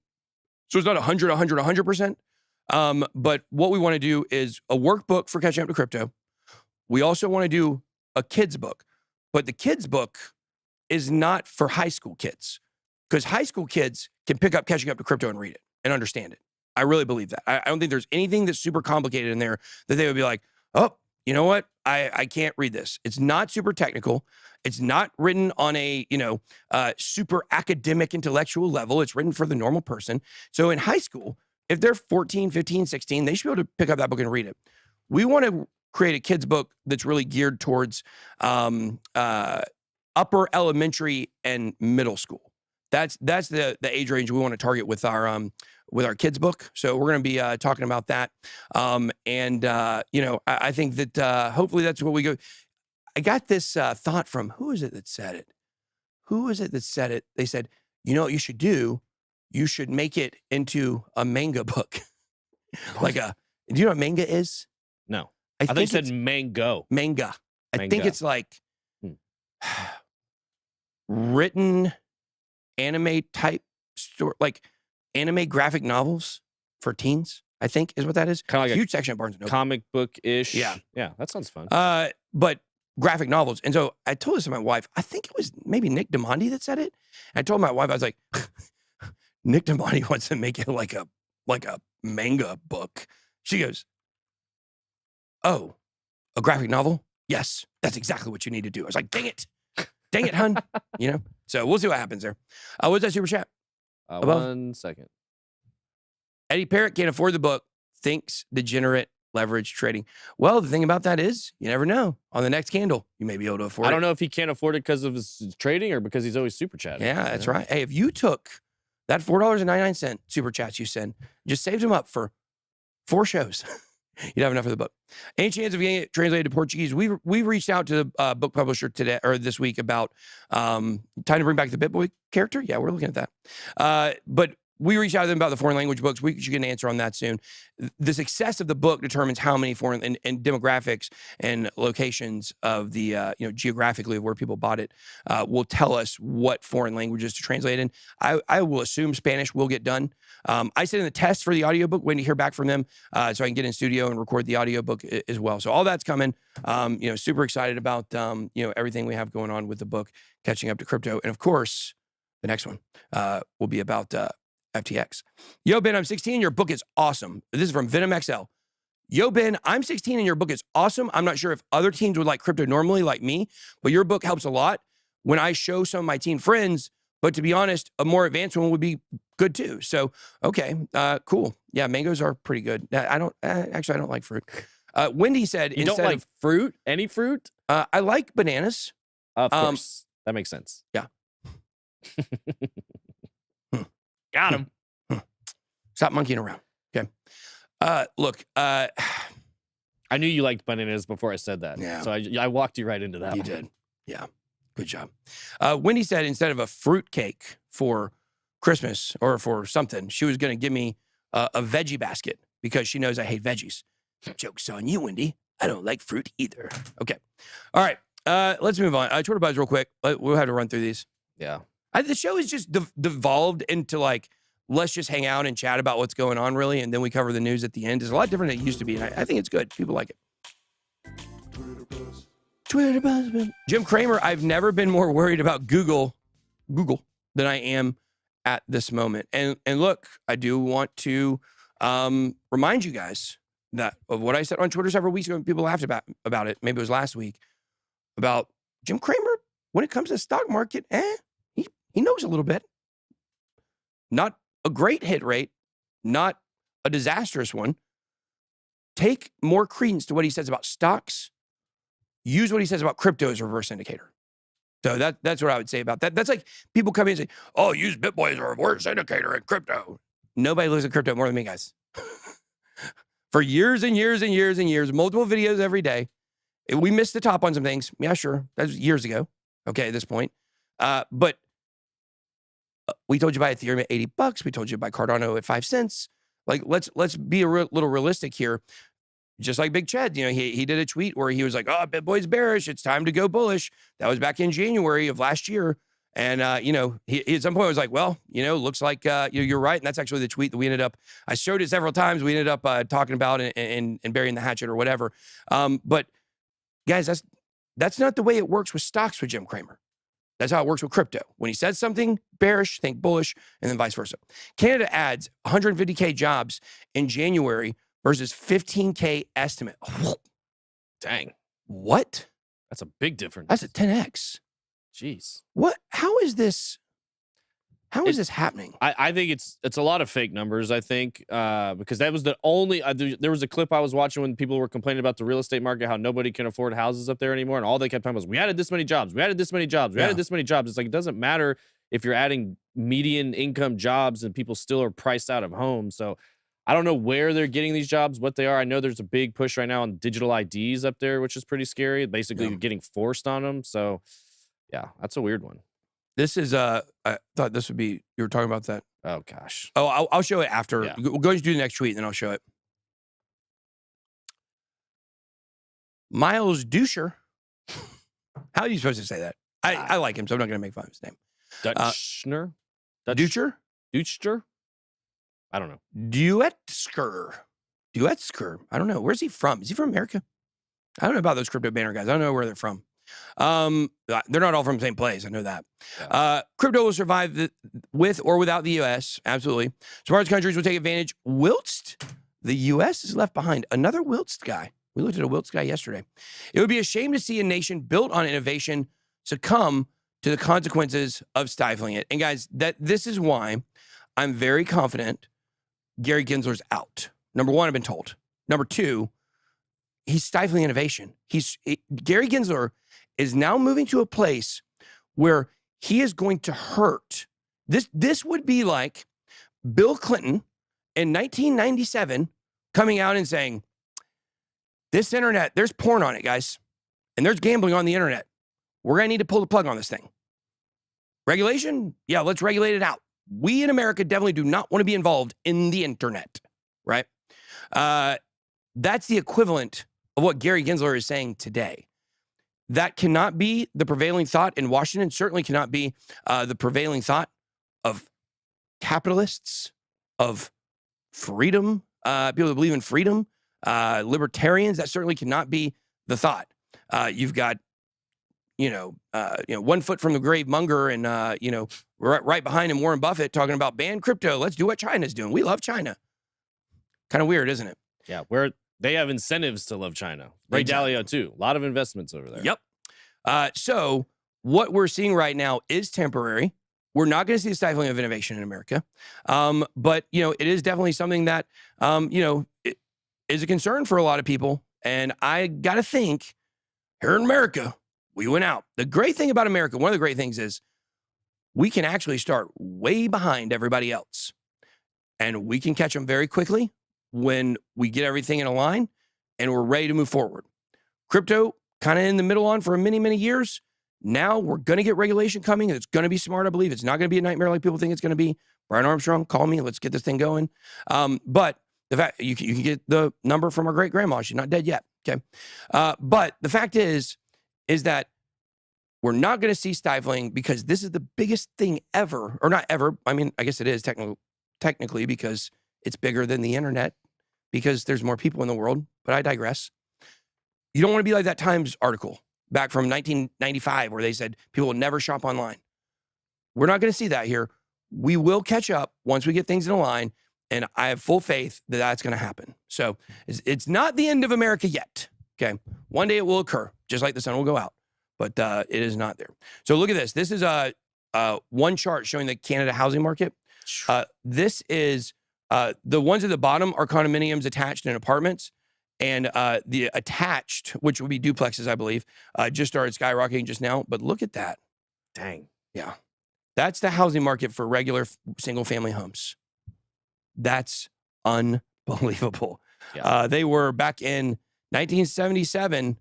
so it's not 100%. But what we want to do is a workbook for catching up to crypto. We also want to do a kid's book, but the kid's book is not for high school kids because high school kids can pick up catching up to crypto and read it and understand it. I really believe that. I don't think there's anything that's super complicated in there that they would be like, oh, you know what? I can't read this. It's not super technical. It's not written on a, super academic intellectual level. It's written for the normal person. So in high school, if they're 14, 15, 16, they should be able to pick up that book and read it. We want to create a kid's book that's really geared towards upper elementary and middle school. That's the age range we want to target with our kids book. So we're going to be talking about that. I think that hopefully that's what we go. I got this thought from, who is it that said it? They said, you know what you should do? You should make it into a manga book. Do you know what manga is? No. I think you said mango. Manga. I think it's like written anime type story, like anime graphic novels for teens, I think is what that is. Kind of like huge section of Barnes & Noble. Comic book-ish. Yeah. Yeah, that sounds fun. But graphic novels. And so I told this to my wife, I think it was maybe Nick DeMondi that said it. And I told my wife, I was like, Nick DeMondi wants to make it like a manga book. She goes, oh, a graphic novel? Yes, that's exactly what you need to do. I was like, dang it. Dang it, hun. You know? So we'll see what happens there. What's that super chat? 1 second. Eddie Parrott can't afford the book. Thinks degenerate leverage trading. Well, the thing about that is, you never know. On the next candle, you may be able to afford it. I don't know if he can't afford it because of his trading or because he's always super chatting. Yeah, that's right. Hey, if you took that $4.99 super chats you send, just saved them up for 4 shows, you'd have enough for the book. Any chance of getting it translated to Portuguese? We've reached out to the book publisher today or this week about time to bring back the BitBoy character. Yeah, we're looking at that. But we reached out to them about the foreign language books. We should get an answer on that soon. The success of the book determines how many foreign and demographics and locations of the, geographically of where people bought it will tell us what foreign languages to translate in. I will assume Spanish will get done. I sent in the test for the audiobook, waiting to hear back from them so I can get in studio and record the audiobook as well. So all that's coming. Super excited about, everything we have going on with the book, catching up to crypto. And of course, the next one will be about FTX. Yo, Ben, I'm 16. Your book is awesome. This is from Venom XL. Yo, Ben, I'm 16 and your book is awesome. I'm not sure if other teens would like crypto normally like me, but your book helps a lot when I show some of my teen friends. But to be honest, a more advanced one would be good too. So, okay, cool. Yeah, mangoes are pretty good. I don't like fruit. Wendy said, you don't like fruit? Any fruit? I like bananas. Of course. That makes sense. Yeah. Got him. Stop monkeying around. Okay. Look, I knew you liked bananas before I said that. Yeah. So I walked you right into that. You did. Yeah. Good job. Wendy said instead of a fruit cake for Christmas or for something, she was going to give me a veggie basket because she knows I hate veggies. Joke's on you, Wendy. I don't like fruit either. Okay. All right. Let's move on. Twitter buzz real quick. We'll have to run through these. Yeah. The show is just devolved into like, let's just hang out and chat about what's going on, really, and then we cover the news at the end. It's a lot different than it used to be, and I think it's good. People like it. Twitter buzz. Jim Cramer, I've never been more worried about Google than I am at this moment. And look, I do want to remind you guys that of what I said on Twitter several weeks ago, and people laughed about it. Maybe it was last week, about Jim Cramer when it comes to the stock market. He knows a little bit. Not a great hit rate, not a disastrous one. Take more credence to what he says about stocks. Use what he says about crypto as a reverse indicator. So that's what I would say about that. That's like people come in and say, oh, use BitBoy as a reverse indicator in crypto. Nobody looks at crypto more than me, guys. For years and years and years and years, multiple videos every day. We missed the top on some things. Yeah, sure. That was years ago. Okay, at this point. But we told you buy Ethereum at $80. We told you buy Cardano at 5 cents. Like, let's be a little realistic here. Just like Big Chad, he did a tweet where he was like, oh, BitBoy's bearish. It's time to go bullish. That was back in January of last year. And, he at some point was like, well, looks like you're right. And that's actually the tweet that we ended up, I showed it several times. We ended up talking about and burying the hatchet or whatever. But guys, that's not the way it works with stocks with Jim Cramer. That's how it works with crypto. When he says something bearish, think bullish, and then vice versa. Canada adds 150K jobs in January versus 15K estimate. Dang. What? That's a big difference. That's a 10X. Jeez. What? How is this? How is this happening? I think it's a lot of fake numbers, I think, because that was the only, there was a clip I was watching when people were complaining about the real estate market, how nobody can afford houses up there anymore. And all they kept talking about was, we added this many jobs. We added this many jobs. We added this many jobs. It's like, it doesn't matter if you're adding median income jobs and people still are priced out of homes. So I don't know where they're getting these jobs, what they are. I know there's a big push right now on digital IDs up there, which is pretty scary. Basically, you're getting forced on them. So yeah, that's a weird one. This is, I thought this would be, you were talking about that. Oh, gosh. Oh, I'll show it after. Yeah. We'll go to do the next tweet, and then I'll show it. Miles Dusher. How are you supposed to say that? I like him, so I'm not going to make fun of his name. Dutchner? Dutcher? Dutcher? I don't know. Duetsker. I don't know. Where's he from? Is he from America? I don't know about those crypto banner guys. I don't know where they're from. They're not all from the same place. I know that. Yeah. Crypto will survive with or without the U.S. Absolutely. Smart countries will take advantage. Whilst the U.S. is left behind. Another whilst guy. We looked at a whilst guy yesterday. It would be a shame to see a nation built on innovation succumb to the consequences of stifling it. And guys, this is why I'm very confident Gary Gensler's out. Number one, I've been told. Number two, he's stifling innovation. Gary Gensler is now moving to a place where he is going to hurt. This would be like Bill Clinton in 1997 coming out and saying, this internet, there's porn on it, guys, and there's gambling on the internet. We're going to need to pull the plug on this thing. Regulation? Yeah, let's regulate it out. We in America definitely do not want to be involved in the internet, right? That's the equivalent of what Gary Gensler is saying today. That cannot be the prevailing thought in Washington, certainly cannot be the prevailing thought of capitalists, of freedom, people that believe in freedom, libertarians. That certainly cannot be the thought. You've got, 1 foot from the grave monger and, right behind him, Warren Buffett talking about ban crypto. Let's do what China's doing. We love China. Kind of weird, isn't it? Yeah, they have incentives to love China. Ray Dalio, too. A lot of investments over there. Yep. So what we're seeing right now is temporary. We're not going to see the stifling of innovation in America. But, it is definitely something that, it is a concern for a lot of people. And I got to think, here in America, we went out. The great thing about America, one of the great things is we can actually start way behind everybody else. And we can catch them very quickly when we get everything in a line and we're ready to move forward. Crypto, kind of in the middle on for many, many years. Now we're going to get regulation coming. It's going to be smart, I believe. It's not going to be a nightmare like people think it's going to be. Brian Armstrong, call me. Let's get this thing going. But the fact you can get the number from our great grandma. She's not dead yet. Okay. But the fact is that we're not going to see stifling because this is the biggest thing ever, or not ever. I mean, I guess it is technically because it's bigger than the internet because there's more people in the world, but I digress. You don't want to be like that Times article back from 1995 where they said people will never shop online. We're not going to see that here. We will catch up once we get things in a line, and I have full faith that that's going to happen. So it's not the end of America yet, okay? One day it will occur, just like the sun will go out, but it is not there. So look at this. This is one chart showing the Canada housing market. This is the ones at the bottom are condominiums attached in apartments. And the attached, which will be duplexes, I believe, just started skyrocketing just now. But look at that. Dang. Yeah. That's the housing market for regular single-family homes. That's unbelievable. Yeah. They were back in 1977.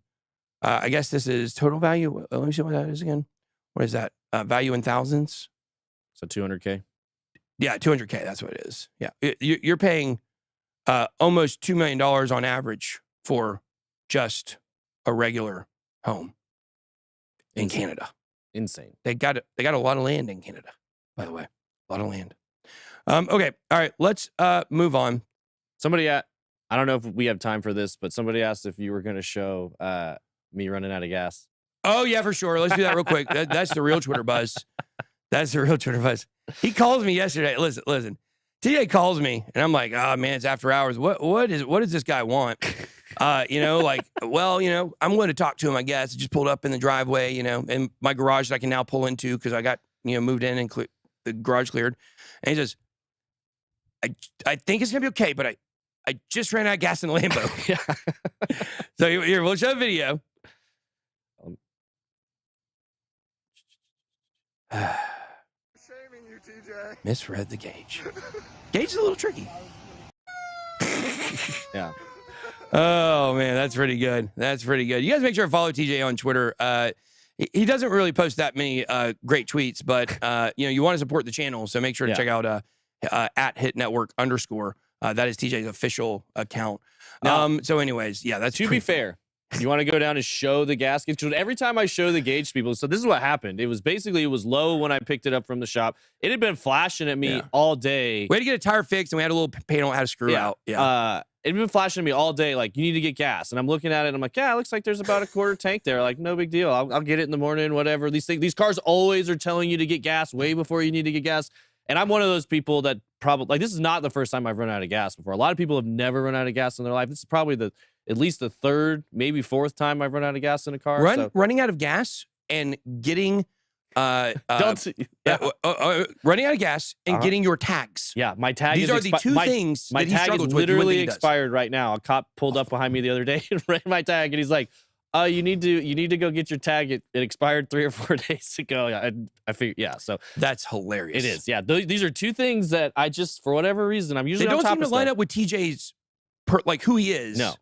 I guess this is total value. Let me see what that is again. What is that? Value in thousands? So 200K? Yeah, 200K. That's what it is. Yeah. You're paying almost $2 million on average for just a regular home in Canada. Insane. They got a lot of land in Canada, by the way. A lot of land. Okay. All right. Let's move on. Somebody I don't know if we have time for this, but somebody asked if you were going to show me running out of gas. Oh, yeah, for sure. Let's do that real quick. That's the real Twitter buzz. That's the real Twitter buzz. He calls me yesterday. Listen. TJ calls me and I'm like, oh man, it's after hours. What does this guy want? I'm going to talk to him, I guess. I just pulled up in the driveway, in my garage that I can now pull into because I got, moved in and the garage cleared. And he says, I think it's going to be okay, but I just ran out of gas in the Lambo. Yeah. So here, we'll show the video. Shaming you, TJ. Misread the gauge. Gauge is a little tricky. Yeah. Oh, man, that's pretty good. That's pretty good. You guys make sure to follow TJ on Twitter. He doesn't really post that many great tweets, but, you want to support the channel, so make sure to check out at @hitnetwork_. That is TJ's official account. Now, so anyways, yeah, that's to be fair. You want to go down and show the gas gauge? Every time I show the gauge to people, so this is what happened. It was low when I picked it up from the shop. It had been flashing at me all day. We had to get a tire fixed, and we had a little pain on how to screw out. Yeah. It had been flashing at me all day, like, you need to get gas. And I'm looking at it, and I'm like, yeah, it looks like there's about a quarter tank there. Like, no big deal. I'll get it in the morning, whatever. These cars always are telling you to get gas way before you need to get gas. And I'm one of those people that probably, like, this is not the first time I've run out of gas before. A lot of people have never run out of gas in their life. This is probably at least the third, maybe fourth time I've run out of gas in a car. Running out of gas and getting running out of gas and getting your tags. Yeah, my tag. These are the two things. My that he tag is struggles with. literally expired right now. A cop pulled up behind me the other day and ran my tag, and he's like, you need to go get your tag. It expired 3 or 4 days ago. Yeah, I figured. Yeah, so that's hilarious. It is. Yeah, these are two things that I just, for whatever reason, I'm usually they don't on top seem to of line stuff. up with TJ's like who he is. No,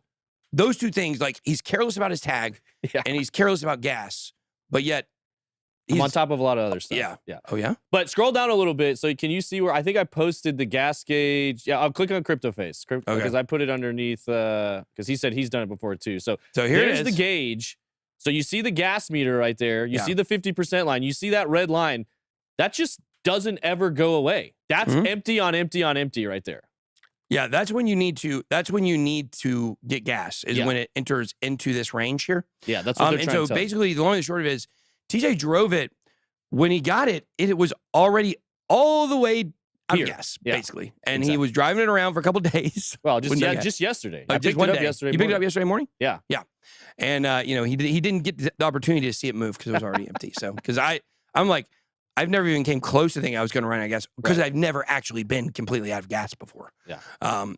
those two things, like he's careless about his tag and he's careless about gas, but yet I'm on top of a lot of other stuff. Yeah. Yeah. Oh yeah. But scroll down a little bit. So can you see where I think I posted the gas gauge? Yeah, I'll click on CryptoFace because I put it underneath because he said he's done it before too. So here here's the gauge. So you see the gas meter right there. You see the 50% line. You see that red line. That just doesn't ever go away. That's empty on empty on empty right there. Yeah, that's when you need to. That's when you need to get gas. Is when it enters into this range here. Yeah, that's what they're trying to tell basically, the long and the short of it is, TJ drove it when he got it. It was already all the way out of gas, basically, and he was driving it around for a couple of days. Well, just yesterday. I picked it up yesterday. You picked it up yesterday morning. Yeah, yeah, and he didn't get the opportunity to see it move because it was already empty. So because I'm like, I've never even came close to thinking I was going to run out of gas because I've never actually been completely out of gas before. Yeah.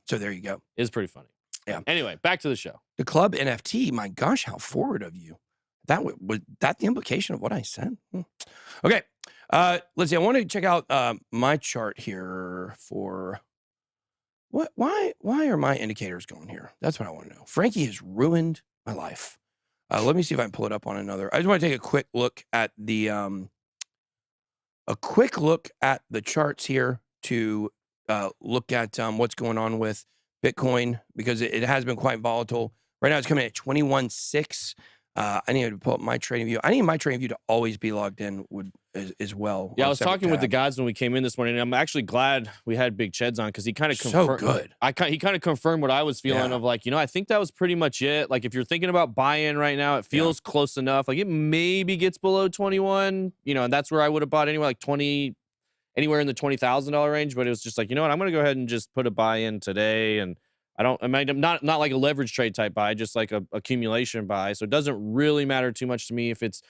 So there you go. It's pretty funny. Yeah. Anyway, back to the show. The club NFT. My gosh, how forward of you. Was that the implication of what I said? Okay. Let's see. I want to check out my chart here for what? Why are my indicators going here? That's what I want to know. Frankie has ruined my life. Let me see if I can pull it up on another. I just want to take a quick look at the charts here to look at what's going on with Bitcoin because it has been quite volatile. Right now, it's coming at 21.6. I need to pull up my trading view. I need my trading view to always be logged in as well. Yeah, I was talking with the guys when we came in this morning, and I'm actually glad we had Big Cheds on because he kind of confirmed. So good. He kind of confirmed what I was feeling of like, I think that was pretty much it. Like if you're thinking about buy-in right now, it feels close enough. Like it maybe gets below 21, and that's where I would have bought anywhere like 20, anywhere in the $20,000 range. But it was just like, what, I'm going to go ahead and just put a buy-in today and. I'm not like a leverage trade type buy, just like a accumulation buy. So it doesn't really matter too much to me if it's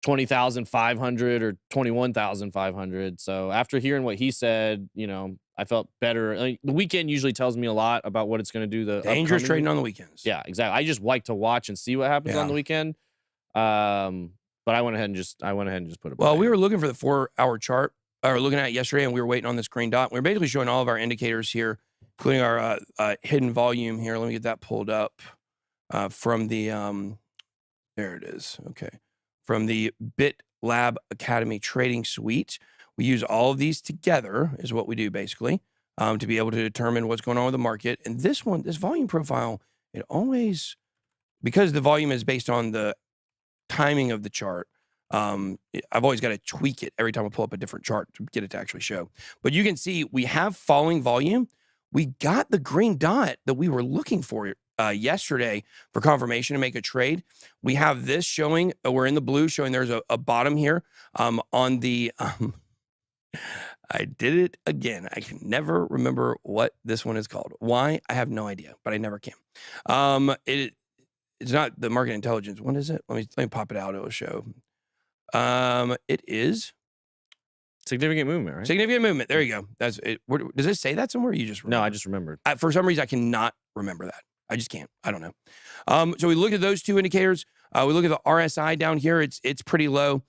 20,500 or 21,500. So after hearing what he said, I felt better. Like, the weekend usually tells me a lot about what it's going to do. The dangerous trading on the weekends. Yeah, exactly. I just like to watch and see what happens on the weekend. But I went ahead and just put it. Well, we were looking for the 4-hour chart, or looking at it yesterday, and we were waiting on this green dot. We were basically showing all of our indicators here, including our hidden volume here. Let me get that pulled up from the, there it is. Okay. From the BitLab Academy Trading Suite. We use all of these together is what we do basically to be able to determine what's going on with the market. And this volume profile, it always, because the volume is based on the timing of the chart, I've always got to tweak it every time I pull up a different chart to get it to actually show. But you can see we have falling volume. We got the green dot that we were looking for yesterday for confirmation to make a trade. We have this showing, we're in the blue, showing there's a bottom here on the, I did it again. I can never remember what this one is called. Why? I have no idea, but I never can. It's not the market intelligence. What is it? Let me pop it out. It will show. It is significant movement, right? Significant movement. There you go. That's it. Does it say that somewhere? Or you just remember? No, I just remembered. For some reason, I cannot remember that. I just can't. I don't know. So we look at those two indicators. We look at the RSI down here. It's pretty low.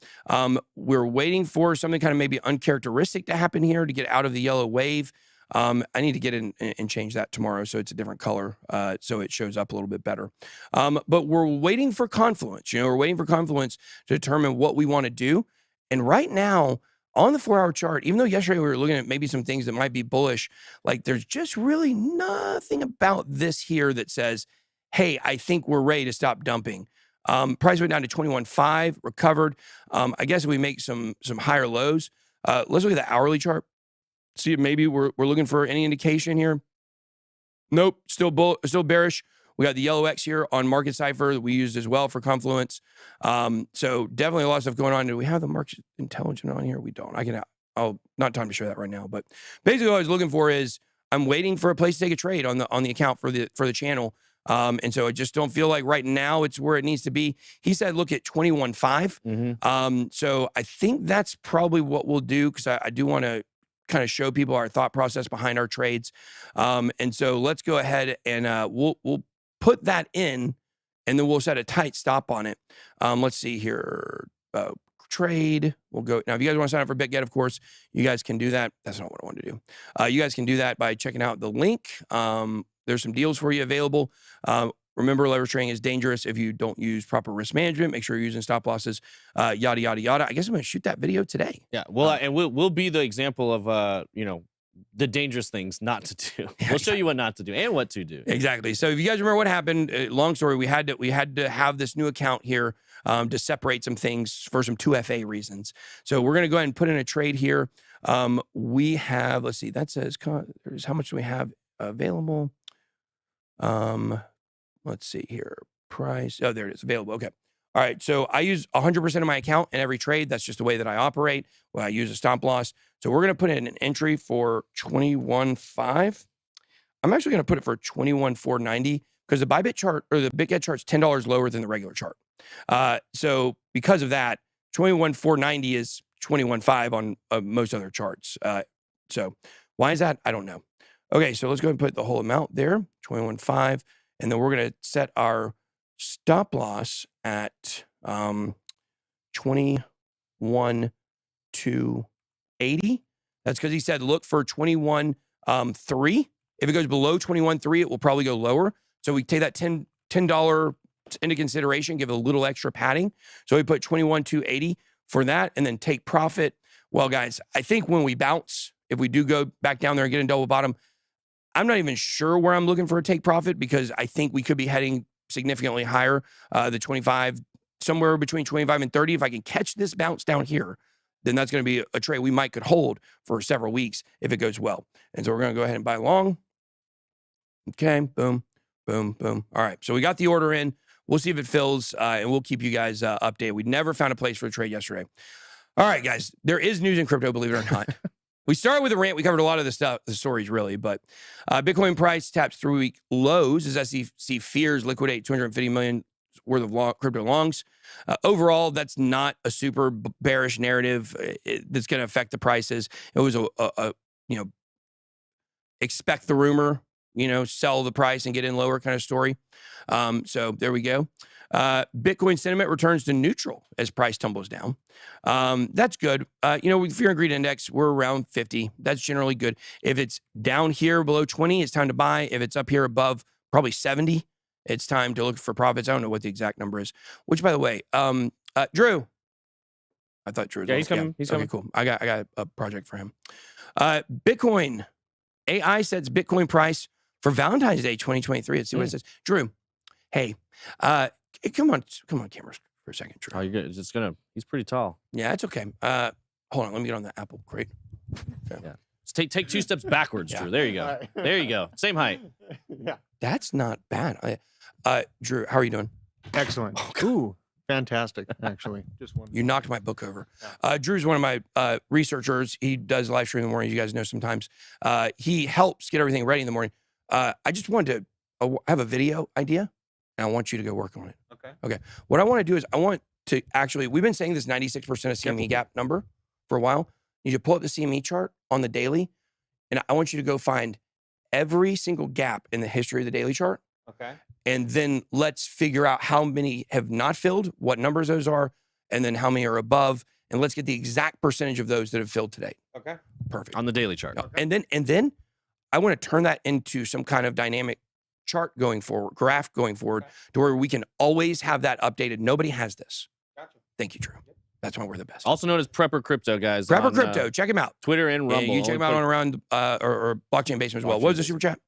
We're waiting for something kind of maybe uncharacteristic to happen here to get out of the yellow wave. I need to get in and change that tomorrow so it's a different color so it shows up a little bit better. But we're waiting for confluence. We're waiting for confluence to determine what we want to do. And right now, on the 4-hour chart, even though yesterday we were looking at maybe some things that might be bullish, like there's just really nothing about this here that says, hey, I think we're ready to stop dumping. Price went down to 21.5, recovered. I guess if we make some higher lows, let's look at the hourly chart. See if maybe we're looking for any indication here. Nope, still bearish. We got the yellow X here on Market Cipher that we used as well for confluence. So definitely a lot of stuff going on. Do we have the market intelligence on here? We don't. I'll not time to show that right now. But basically what I was looking for is I'm waiting for a place to take a trade on the account for the channel And so I just don't feel like right now it's where it needs to be. He said, look at 21.5. So I think that's probably what we'll do, because I do want to kind of show people our thought process behind our trades. And so let's go ahead and we'll put that in, and then we'll set a tight stop on it. Let's see here. Trade. We'll go. Now, if you guys want to sign up for BitGet, of course, you guys can do that. That's not what I wanted to do. You guys can do that by checking out the link. There's some deals for you available. Remember, leverage trading is dangerous if you don't use proper risk management. Make sure you're using stop losses, yada, yada, yada. I guess I'm going to shoot that video today. Yeah, well, and we'll be the example of, you know, the dangerous things not to do. We'll show you what not to do and what to do. Exactly. So if you guys remember what happened, long story, we had to have this new account here to separate some things for some 2FA reasons. So we're going to go ahead and put in a trade here. We have, let's see, that says, how much do we have available? Let's see here. Price. Oh, there it is. Available. Okay. All right. So I use 100% of my account in every trade. That's just the way that I operate. Well, I use a stop loss. So we're going to put in an entry for 21.5. I'm actually going to put it for 21.490 because the Bybit chart or the BitGet chart's $10 lower than the regular chart. So because of that, 21.490 is 21.5 on most other charts. So why is that? I don't know. Okay. So let's go ahead and put the whole amount there, 21.5. And then we're going to set our stop loss at 21.280. That's because he said look for 21.3. If it goes below 21.3, it will probably go lower. So we take that $10 into consideration, give it a little extra padding. So we put 21.280 for that, and then take profit. Well, guys, I think when we bounce, if we do go back down there and get in double bottom, I'm not even sure where I'm looking for a take profit, because I think we could be heading significantly higher, the 25, somewhere between 25 and 30. If I can catch this bounce down here, then that's going to be a trade we could hold for several weeks if it goes well. And so we're going to go ahead and buy long. Okay, boom, boom, boom. All right, so we got the order in. We'll see if it fills, and we'll keep you guys updated. We never found a place for the trade yesterday. All right, guys, there is news in crypto, believe it or not. We started with a rant. We covered a lot of the stories, really. But Bitcoin price taps 3-week lows as SEC fears liquidate 250 million worth of crypto longs. Overall, that's not a super bearish narrative that's going to affect the prices. It was a expect the rumor, sell the price and get in lower kind of story. So there we go. Bitcoin sentiment returns to neutral as price tumbles down. That's good. With fear and greed index, we're around 50. That's generally good. If it's down here below 20, it's time to buy. If it's up here above probably 70, it's time to look for profits. I don't know what the exact number is, which, by the way, Drew, I thought Drew was he's coming. He's coming. Okay, cool. I got a project for him. Bitcoin AI sets Bitcoin price for Valentine's Day 2023. Let's see what it says. Drew, hey, come on, cameras for a second, Drew. Oh, you're good. He's pretty tall. Yeah, it's okay. Hold on, let me get on the Apple crate. Okay. Yeah. Just take 2 steps backwards, Drew. There you go. There you go. Same height. Yeah. That's not bad. Drew, how are you doing? Excellent. Oh, Ooh, fantastic, actually. Just one. You knocked my book over. Drew's one of my researchers. He does live stream in the morning. You guys know sometimes. He helps get everything ready in the morning. I just wanted to have a video idea, and I want you to go work on it. Okay. What I want to do is I want to actually, we've been saying this 96% of CME gap number for a while. You should pull up the CME chart on the daily, and I want you to go find every single gap in the history of the daily chart. Okay. And then let's figure out how many have not filled, what numbers those are, and then how many are above, and let's get the exact percentage of those that have filled today. Okay. Perfect. On the daily chart. Okay. And then I want to turn that into some kind of dynamic chart going forward, graph going forward, to where we can always have that updated. Nobody has this. Gotcha. Thank you, Drew. That's why we're the best. Also known as Prepper Crypto, guys. Prepper Crypto. Check him out. Twitter and Rumble. Yeah, you check him out on around or Blockchain Basement as well. What was the super chat?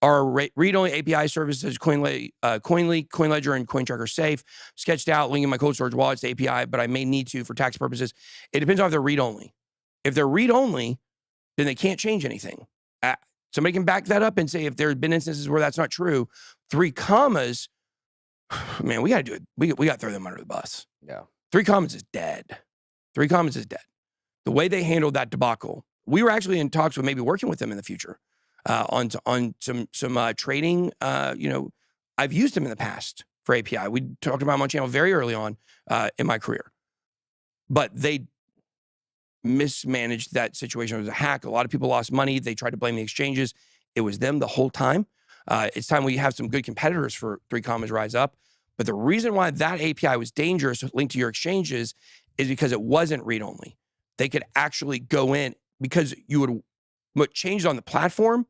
Our read-only API services, Coinly, CoinLedger, and CoinTracker safe. Sketched out, linking my cold storage wallets to API, but I may need to for tax purposes. It depends on if they're read-only. If they're read-only, then they can't change anything. Somebody can back that up and say if there have been instances where that's not true. 3 commas, man, we got to do it. We got to throw them under the bus. Yeah. 3 commas is dead. 3 commas is dead. The way they handled that debacle, we were actually in talks with maybe working with them in the future. on some trading. You know, I've used them in the past for API. We talked about them on channel very early on in my career, but they mismanaged that situation. It was a hack. A lot of people lost money. They tried to blame the exchanges. It was them the whole time. It's time we have some good competitors for 3 commas rise up. But the reason why that API was dangerous linked to your exchanges is because it wasn't read-only. They could actually go in because you would put changes on the platform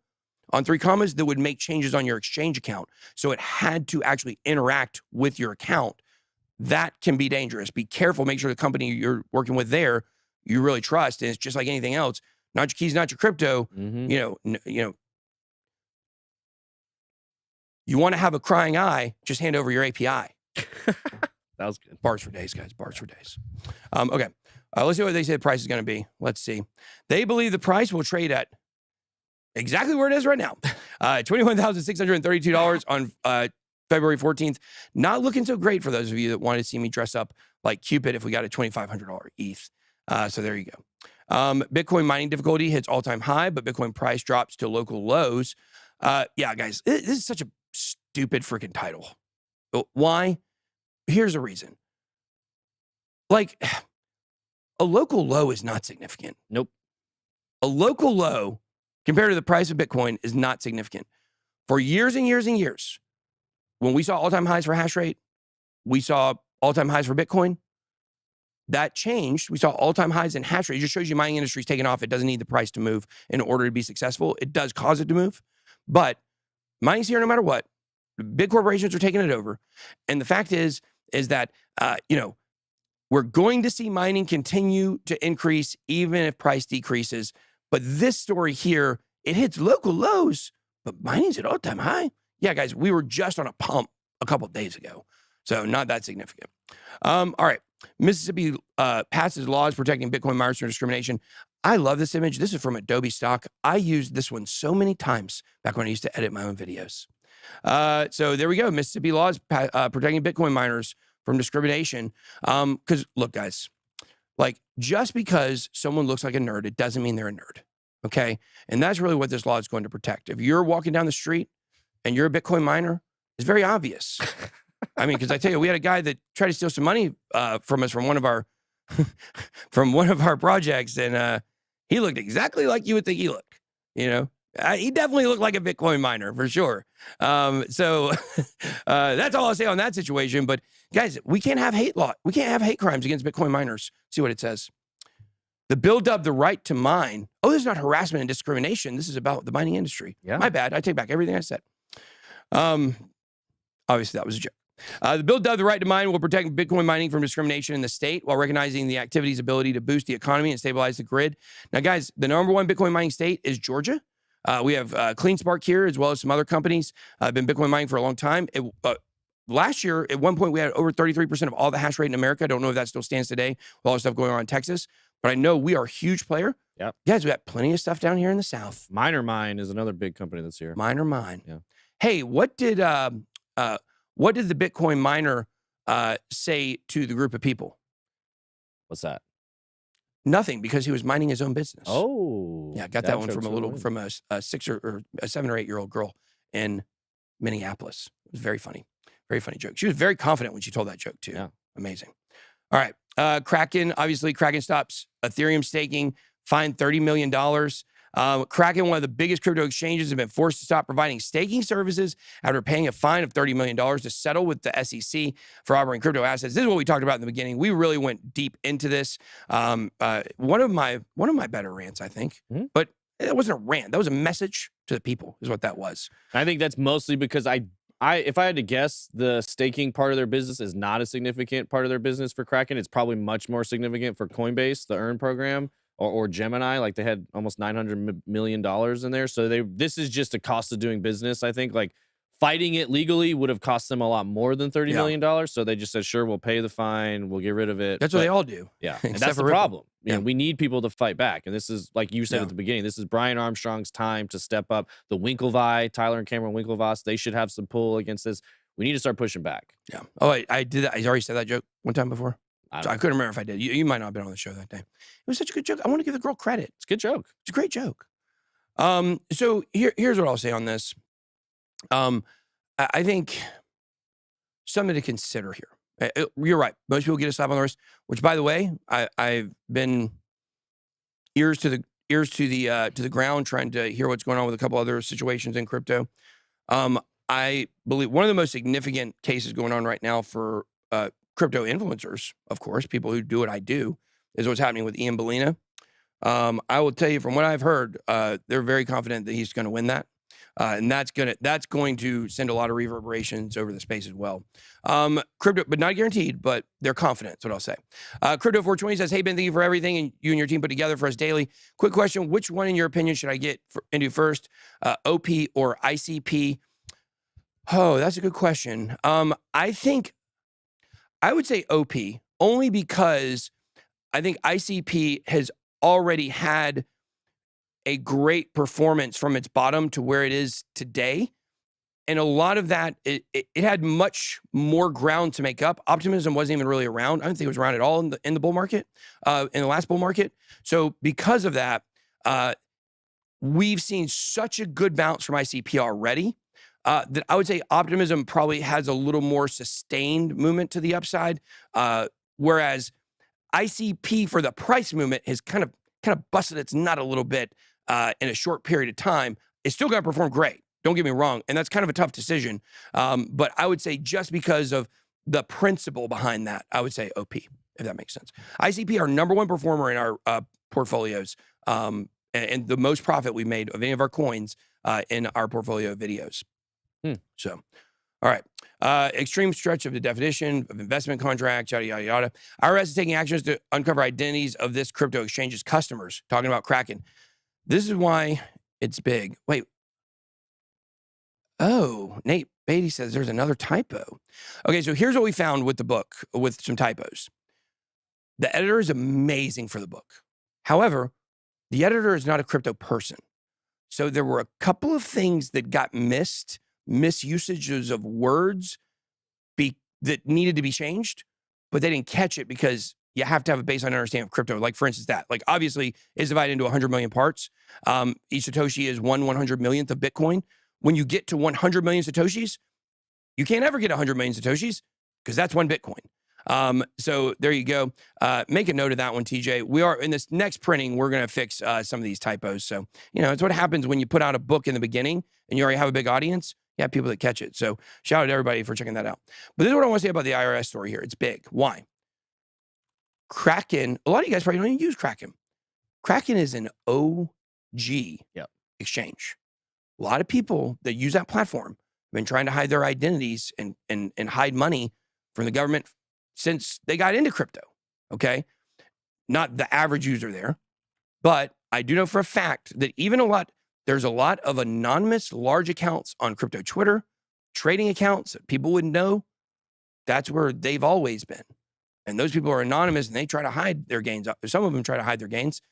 on 3 commas that would make changes on your exchange account. So it had to actually interact with your account. That can be dangerous. Be careful. Make sure the company you're working with there you really trust. And it's just like anything else. Not your keys, not your crypto. You know, you want to have a crying eye, just hand over your API. That was good. Bars for days, guys. Bars for days. Okay. Let's see what they say the price is going to be. Let's see. They believe the price will trade at exactly where it is right now. $21,632 on February 14th. Not looking so great for those of you that wanted to see me dress up like Cupid if we got a $2,500 ETH. So there you go. Bitcoin mining difficulty hits all-time high, but Bitcoin price drops to local lows. Yeah, guys, this is such a stupid freaking title. Why? Here's the reason. Like, a local low is not significant. Nope. A local low compared to the price of Bitcoin is not significant. For years and years and years, when we saw all-time highs for hash rate, we saw all-time highs for Bitcoin. That changed. We saw all-time highs in hash rate. It just shows you mining industry is taking off. It doesn't need the price to move in order to be successful. It does cause it to move, but mining's here no matter what. Big corporations are taking it over. And the fact is that, you know, we're going to see mining continue to increase even if price decreases. But this story here, it hits local lows, but mining's at all-time high. Yeah, guys, we were just on a pump a couple of days ago. So not that significant. All right. Mississippi passes laws protecting Bitcoin miners from discrimination. I love this image. This is from Adobe stock. I used this one so many times back when I used to edit my own videos. So there we go. Mississippi laws protecting Bitcoin miners from discrimination. Because look, guys, like just because someone looks like a nerd, it doesn't mean they're a nerd. Okay. And that's really what this law is going to protect. If you're walking down the street and you're a Bitcoin miner, it's very obvious. I mean, because I tell you, we had a guy that tried to steal some money from us from one of our projects, and he looked exactly like you would think he looked. You know, he definitely looked like a Bitcoin miner for sure. So that's all I'll say on that situation. But guys, we can't have hate law. We can't have hate crimes against Bitcoin miners. See what it says. The bill dubbed the right to mine. Oh, this is not harassment and discrimination. This is about the mining industry. Yeah. My bad. I take back everything I said. Obviously, that was a joke. The bill dubbed the right to mine will protect Bitcoin mining from discrimination in the state while recognizing the activity's ability to boost the economy and stabilize the grid. Now, guys, the #1 Bitcoin mining state is Georgia. We have CleanSpark here, as well as some other companies been Bitcoin mining for a long time. Last year, at one point, we had over 33% of all the hash rate in America. I don't know if that still stands today with all the stuff going on in Texas, but I know we are a huge player. Yep. Guys, we got plenty of stuff down here in the South. Miner Mine is another big company that's here. Miner Mine. Yeah. Hey, what did the Bitcoin miner say to the group of people? What's that? Nothing, because he was minding his own business. Oh, yeah, got that one from a 6 or a 7 or 8 year old girl in Minneapolis. It was very funny joke. She was very confident when she told that joke too. Yeah, amazing. All right, Kraken. Obviously, Kraken stops Ethereum staking. Fined $30 million. Kraken, one of the biggest crypto exchanges, have been forced to stop providing staking services after paying a fine of $30 million to settle with the SEC for operating crypto assets. This is what we talked about in the beginning. We really went deep into this. One of my better rants, I think. Mm-hmm. But it wasn't a rant. That was a message to the people, is what that was. I think that's mostly because if I had to guess, the staking part of their business is not a significant part of their business for Kraken. It's probably much more significant for Coinbase, the Earn program. Or Gemini, like they had almost $900 million in there. So this is just a cost of doing business. I think like fighting it legally would have cost them a lot more than $30 million. So they just said, sure, we'll pay the fine. We'll get rid of it. That's what they all do. Yeah. And that's the problem. Yeah. We need people to fight back. And this is, like you said at the beginning, this is Brian Armstrong's time to step up. The Winklevi, Tyler and Cameron Winklevoss, they should have some pull against this. We need to start pushing back. Yeah. Oh, I did that. I already said that joke one time before. I couldn't remember if I did. You might not have been on the show that day. It was such a good joke. I want to give the girl credit. It's a good joke. It's a great joke. So here's what I'll say on this. I think something to consider here. You're right. Most people get a slap on the wrist, which, by the way, I've been ears to the ground trying to hear what's going on with a couple other situations in crypto. I believe one of the most significant cases going on right now for crypto influencers, of course, people who do what I do, is what's happening with Ian Bellina. I will tell you from what I've heard, they're very confident that he's going to win that. And that's going to send a lot of reverberations over the space as well. Crypto, but not guaranteed, but they're confident. That's what I'll say. Crypto 420 says, "Hey Ben, thank you for everything and you and your team put together for us daily. Quick question: which one, in your opinion, should I get into first, OP or ICP?" Oh, that's a good question. I think I would say OP, only because I think ICP has already had a great performance from its bottom to where it is today. And a lot of that, it had much more ground to make up. Optimism wasn't even really around. I don't think it was around at all in the bull market, in the last bull market. So because of that, we've seen such a good bounce from ICP already that I would say optimism probably has a little more sustained movement to the upside, whereas ICP for the price movement has kind of busted its nut a little bit in a short period of time. It's still going to perform great. Don't get me wrong. And that's kind of a tough decision. But I would say just because of the principle behind that, I would say OP, if that makes sense. ICP, our number one performer in our portfolios, and the most profit we've made of any of our coins in our portfolio videos. So, all right. Extreme stretch of the definition of investment contract, yada, yada, yada. IRS is taking actions to uncover identities of this crypto exchange's customers, talking about Kraken. This is why it's big. Wait. Oh, Nate Beatty says there's another typo. Okay, so here's what we found with the book, with some typos. The editor is amazing for the book. However, the editor is not a crypto person. So there were a couple of things that got missed, misusages of words that needed to be changed, but they didn't catch it because you have to have a baseline understanding of crypto. Like, for instance, like obviously it's divided into 100 million parts. Each Satoshi is 1/100 millionth of Bitcoin. When you get to 100 million Satoshis, you can't ever get 100 million Satoshis because that's one Bitcoin. So there you go. Make a note of that one, TJ. We are in this next printing, we're going to fix some of these typos. So, it's what happens when you put out a book in the beginning and you already have a big audience. You have people that catch it. So shout out to everybody for checking that out. But this is what I want to say about the IRS story here. It's big. Why? Kraken, a lot of you guys probably don't even use Kraken. Kraken is an OG exchange. A lot of people that use that platform have been trying to hide their identities and hide money from the government since they got into crypto, okay? Not the average user there, but I do know for a fact that there's a lot of anonymous large accounts on crypto Twitter, trading accounts that people wouldn't know. That's where they've always been. And those people are anonymous and they try to hide their gains. Some of them try to hide their gains.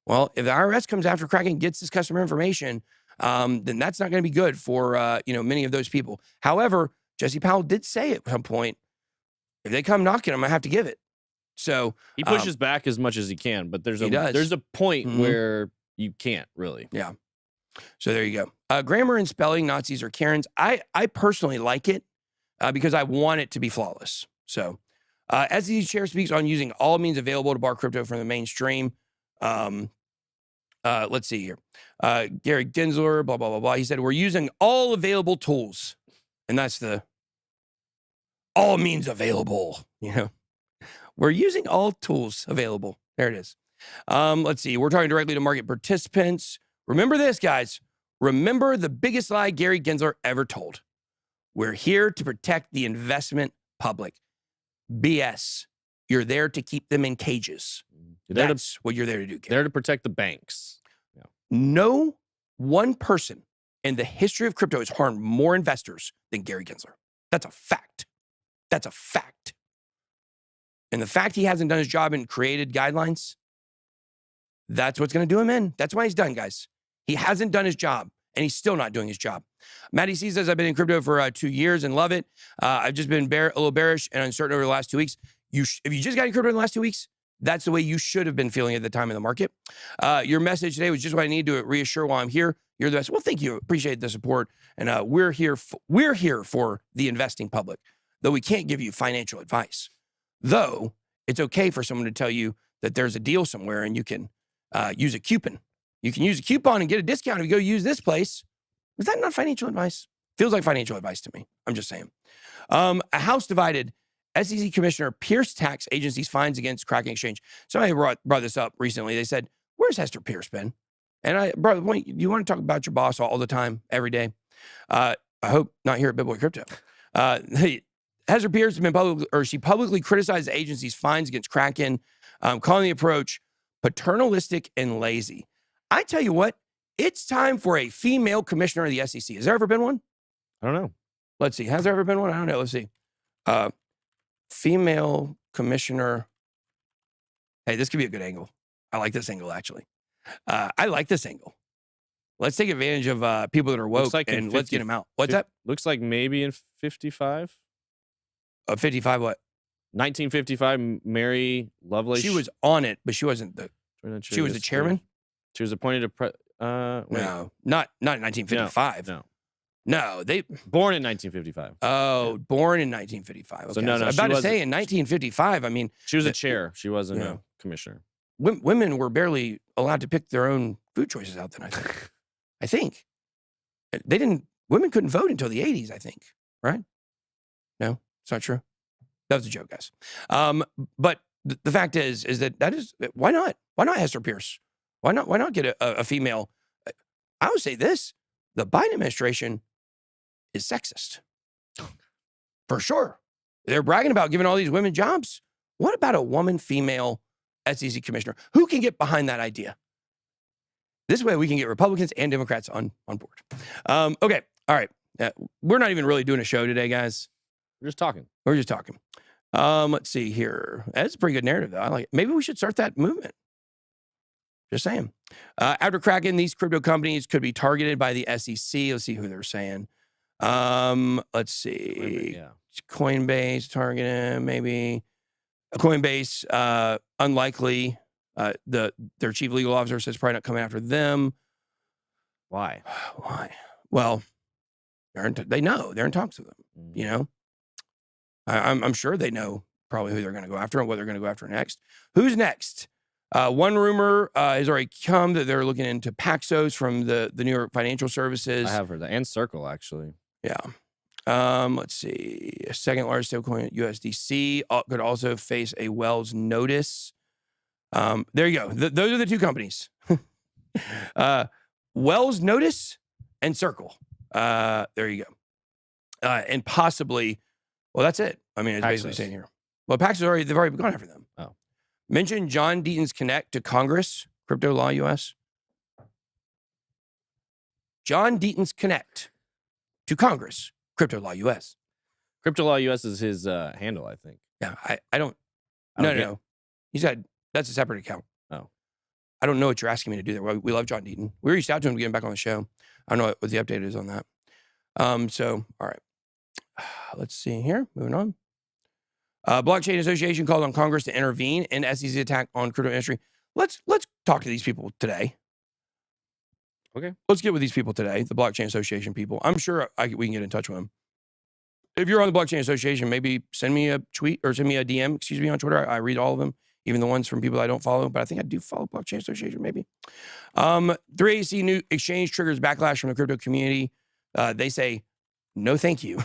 Well, if the IRS comes after Kraken and gets this customer information, then that's not going to be good for, many of those people. However, Jesse Powell did say at some point, if they come knocking, I'm going to have to give it. So he pushes back as much as he can, but there's a point where you can't really. Yeah. So there you go. Grammar and spelling, Nazis or Karens. I personally like it because I want it to be flawless. So SEC chair speaks on using all means available to bar crypto from the mainstream. Let's see here. Gary Gensler, blah, blah, blah, blah. He said, we're using all available tools. And that's the all means available. We're using all tools available. There it is. Let's see. We're talking directly to market participants. Remember this, guys. Remember the biggest lie Gary Gensler ever told. We're here to protect the investment public. BS. You're there to keep them in cages. That's what you're there to do, Gary. There to protect the banks. Yeah. No one person in the history of crypto has harmed more investors than Gary Gensler. That's a fact. That's a fact. And the fact he hasn't done his job and created guidelines, that's what's going to do him in. That's why he's done, guys. He hasn't done his job, and he's still not doing his job. Matty C says, I've been in crypto for 2 years and love it. I've just been a little bearish and uncertain over the last 2 weeks. If you just got in crypto in the last 2 weeks, That's the way you should have been feeling at the time of the market. Your message today was just what I need to reassure while I'm here. You're the best. Well, thank you. Appreciate the support. And we're here for the investing public, though we can't give you financial advice. Though it's okay for someone to tell you that there's a deal somewhere and you can use a coupon. You can use a coupon and get a discount if you go use this place. Is that not financial advice? Feels like financial advice to me. I'm just saying. A House divided. SEC Commissioner Pierce tax agencies fines against Kraken Exchange. Somebody brought this up recently. They said, where's Hester Pierce been? And I brought the point, you want to talk about your boss all the time, every day. I hope not here at BitBoy Crypto. Hester Pierce has been she publicly criticized the agency's fines against Kraken, calling the approach paternalistic and lazy. I tell you what, it's time for a female commissioner of the SEC. Has there ever been one? I don't know. Let's see. Has there ever been one? I don't know. Let's see. Female commissioner. Hey, this could be a good angle. I like this angle, actually. I like this angle. Let's take advantage of people that are woke and let's get them out. What's that? Looks like maybe in 55. 55 what? 1955, Mary Lovelace. She was on it, but she wasn't she was the chairman? She was appointed to no, not in 1955. No, they born in 1955. Oh, born in 1955. Okay. So no, I was about to say in 1955. I mean, she was a chair. She wasn't a commissioner. Women were barely allowed to pick their own food choices out then. I think they didn't. Women couldn't vote until the 80s. I think, right? No, it's not true. That was a joke, guys. But the fact is that is why not? Why not Hester Pierce? Why not get a female? I would say this: the Biden administration is sexist. For sure. They're bragging about giving all these women jobs. What about a woman female SEC commissioner? Who can get behind that idea? This way we can get Republicans and Democrats on board. Okay. All right. We're not even really doing a show today, guys. We're just talking. Let's see here. That's a pretty good narrative, though. I like it. Maybe we should start that movement. Just saying. After Kraken, these crypto companies could be targeted by the SEC. Let's see who they're saying. Let's see. Coinbase targeted, maybe. Coinbase, unlikely. Their chief legal officer says probably not coming after them. Why? Well, they know. They're in talks with them, you know? I'm sure they know probably who they're going to go after and what they're going to go after next. Who's next? One rumor has already come that they're looking into Paxos from the New York Financial Services. I have heard that. And Circle, actually. Yeah. Let's see. A second largest stablecoin, USDC, could also face a Wells notice. There you go. Those are the two companies. Wells notice and Circle. There you go. And possibly, well, that's it. I mean, it's basically saying here. Well, Paxos they've already gone after them. Oh. Mention John Deaton's connect to Congress, Crypto Law US. John Deaton's connect to Congress, Crypto Law US. Crypto Law US is his handle, I think. Yeah, I don't. No. He said that's a separate account. Oh. I don't know what you're asking me to do there. We love John Deaton. We reached out to him to get him back on the show. I don't know what the update is on that. So, all right. Let's see here. Moving on. Blockchain Association called on Congress to intervene in SEC attack on crypto industry. Let's talk to these people today. Okay. Let's get with these people today, the Blockchain Association people. I'm sure we can get in touch with them. If you're on the Blockchain Association, maybe send me a tweet or send me a DM, on Twitter. I read all of them, even the ones from people I don't follow, but I think I do follow Blockchain Association, maybe. 3AC new exchange triggers backlash from the crypto community. They say, no, thank you.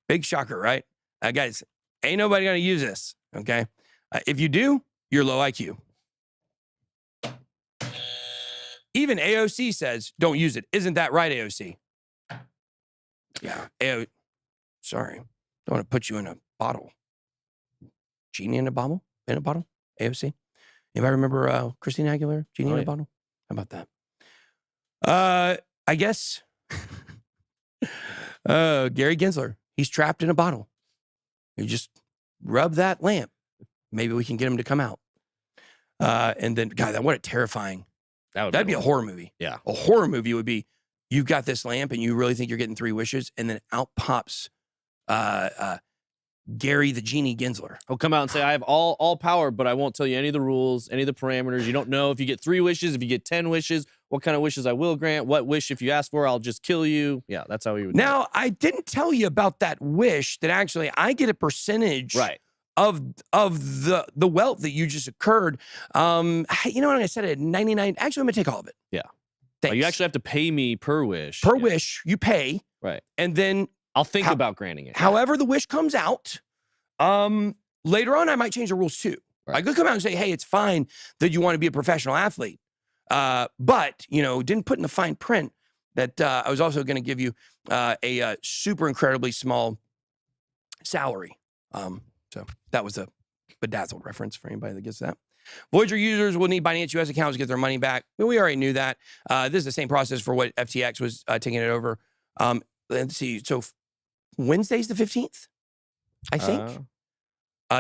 Big shocker, right? Guys, ain't nobody going to use this, okay? If you do, you're low IQ. Even AOC says, don't use it. Isn't that right, AOC? Yeah, sorry. Don't want to put you in a bottle. Genie in a bottle? In a bottle? AOC? Anybody remember Christina Aguilera? Genie in a bottle? How about that? I guess... Gary Gensler, he's trapped in a bottle. You just rub that lamp. Maybe we can get him to come out. And then, God, what a terrifying. That'd be a horror movie. Yeah. A horror movie would be, you've got this lamp and you really think you're getting 3 wishes, and then out pops Gary the Genie Gensler. He'll come out and say, I have all power, but I won't tell you any of the rules, any of the parameters. You don't know if you get 3 wishes, if you get 10 wishes, what kind of wishes I will grant, what wish if you ask for, I'll just kill you. Yeah, that's how he would do it. Now, I didn't tell you about that wish that actually I get a percentage Right. of the wealth that you just occurred. You know what I said at 99. Actually, I'm gonna take all of it. Yeah. Thanks. You actually have to pay me per wish. Per wish, you pay. Right. And then I'll think about granting it. however the wish comes out, later on I might change the rules too. Right. I could come out and say, hey, it's fine that you want to be a professional athlete. But, you know, didn't put in the fine print that I was also going to give you a super incredibly small salary. So that was a bedazzled reference for anybody that gets that. Voyager users will need Binance US accounts to get their money back. Well, we already knew that. This is the same process for what FTX was taking it over. Let's see. So Wednesday's the 15th, I think.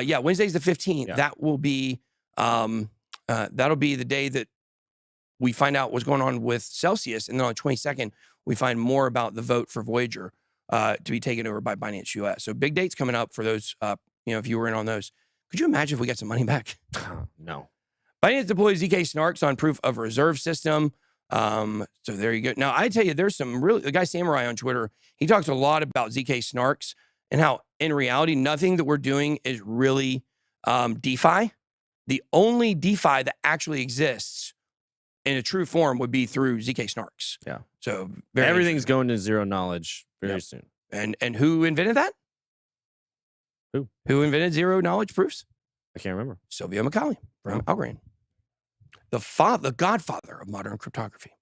Yeah, Wednesday's the 15th. Yeah. That will be that'll be the day that we find out what's going on with Celsius, and then on the 22nd, we find more about the vote for Voyager to be taken over by Binance US. So big dates coming up for those. You know, if you were in on those, could you imagine if we got some money back? No. Binance deploys ZK snarks on proof of reserve system. So there you go. Now I tell you, there's some really, the guy Samurai on Twitter, he talks a lot about ZK snarks and how in reality, nothing that we're doing is really DeFi. The only DeFi that actually exists in a true form would be through ZK snarks. Yeah. So Everything's going to zero knowledge very soon. And who invented that? Who invented zero knowledge proofs? I can't remember. Silvio Macaulay from Algorand. The godfather of modern cryptography.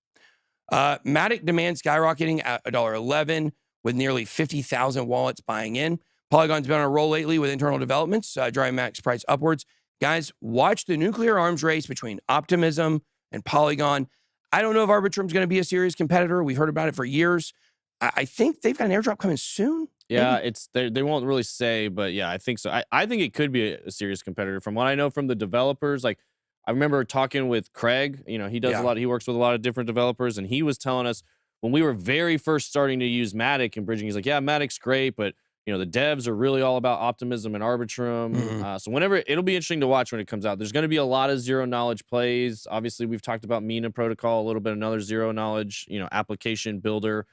MATIC demand skyrocketing at $1.11 with nearly 50,000 wallets buying in. Polygon's been on a roll lately with internal developments, driving MATIC's price upwards. Guys, watch the nuclear arms race between Optimism and Polygon. I don't know if Arbitrum's going to be a serious competitor. We've heard about it for years. I think they've got an airdrop coming soon. Yeah, maybe? they won't really say, but yeah, I think so. I think it could be a serious competitor. From what I know from the developers, like I remember talking with Craig, you know, he does a lot, he works with a lot of different developers, and he was telling us when we were very first starting to use MATIC and bridging, he's like, yeah, MATIC's great, but you know, the devs are really all about Optimism and Arbitrum. So whenever, it'll be interesting to watch when it comes out. There's going to be a lot of zero knowledge plays. Obviously, we've talked about Mina protocol a little bit, another zero knowledge, you know, application builder.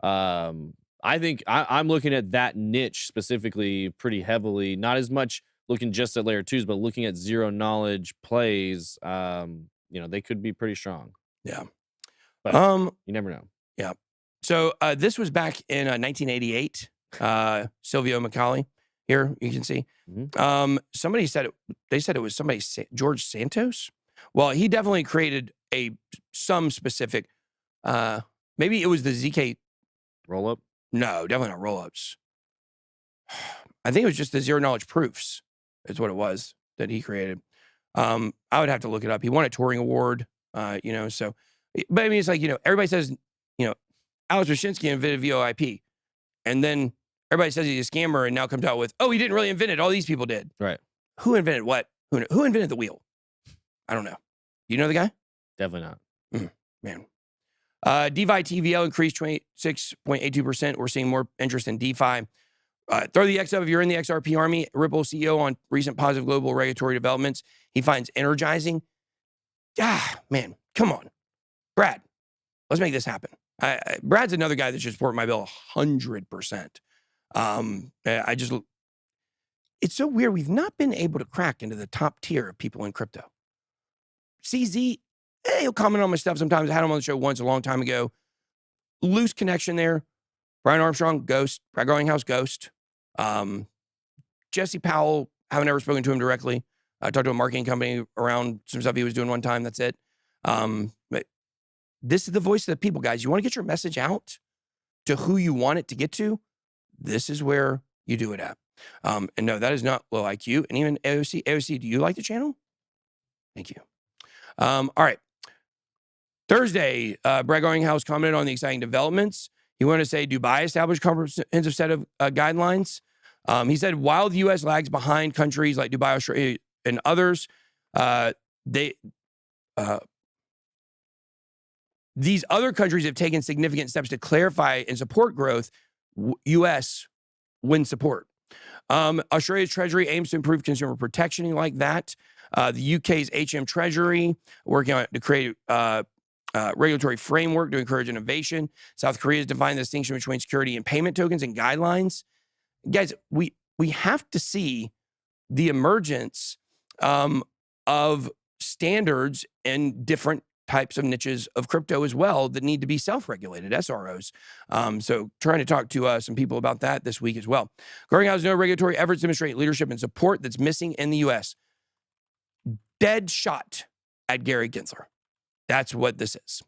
I think I'm looking at that niche specifically pretty heavily, not as much looking just at layer 2s, but looking at zero knowledge plays. You know, they could be pretty strong. Yeah. But you never know. Yeah. So this was back in 1988. Silvio Macaulay here, you can see. Somebody said it, they said it was somebody, George Santos. Well, he definitely created some specific, maybe it was the ZK roll up. No, definitely not roll ups. I think it was just the zero knowledge proofs is what it was that he created. I would have to look it up. He won a Turing Award, you know, so, but I mean, it's like, you know, everybody says, you know, Alex Mashinsky invented VoIP. And then everybody says he's a scammer and now comes out with, oh, he didn't really invent it. All these people did. Right. Who invented what? Who invented the wheel? I don't know. You know the guy? Definitely not. Man. DeFi TVL increased 26.82%. We're seeing more interest in DeFi. Throw the X up if you're in the XRP army. Ripple CEO on recent positive global regulatory developments he finds energizing. Man, come on. Brad, let's make this happen. Brad's another guy that should support my bill 100%. It's so weird. We've not been able to crack into the top tier of people in crypto. CZ, he'll comment on my stuff sometimes. I had him on the show once a long time ago. Loose connection there. Brian Armstrong, ghost. Brad Garlinghouse, ghost. Jesse Powell, haven't ever spoken to him directly. I talked to a marketing company around some stuff he was doing one time. That's it. But this is the voice of the people, guys. You want to get your message out to who you want it to get to? This is where you do it at. And no, that is not low IQ. And even AOC. AOC, do you like the channel? Thank you. All right. Thursday, Brad Garlinghouse commented on the exciting developments. He wanted to say Dubai established comprehensive set of guidelines. He said while the U.S. lags behind countries like Dubai, Australia, and others, these other countries have taken significant steps to clarify and support growth. U.S. wins support. Australia's Treasury aims to improve consumer protection like that. The UK's HM Treasury working on to create regulatory framework to encourage innovation. South Korea has defined the distinction between security and payment tokens and guidelines. Guys, we have to see the emergence of standards in different types of niches of crypto as well that need to be self-regulated, SROs. So trying to talk to some people about that this week as well. Growing out no regulatory efforts to demonstrate leadership and support that's missing in the U.S. Dead shot at Gary Gensler. That's what this is.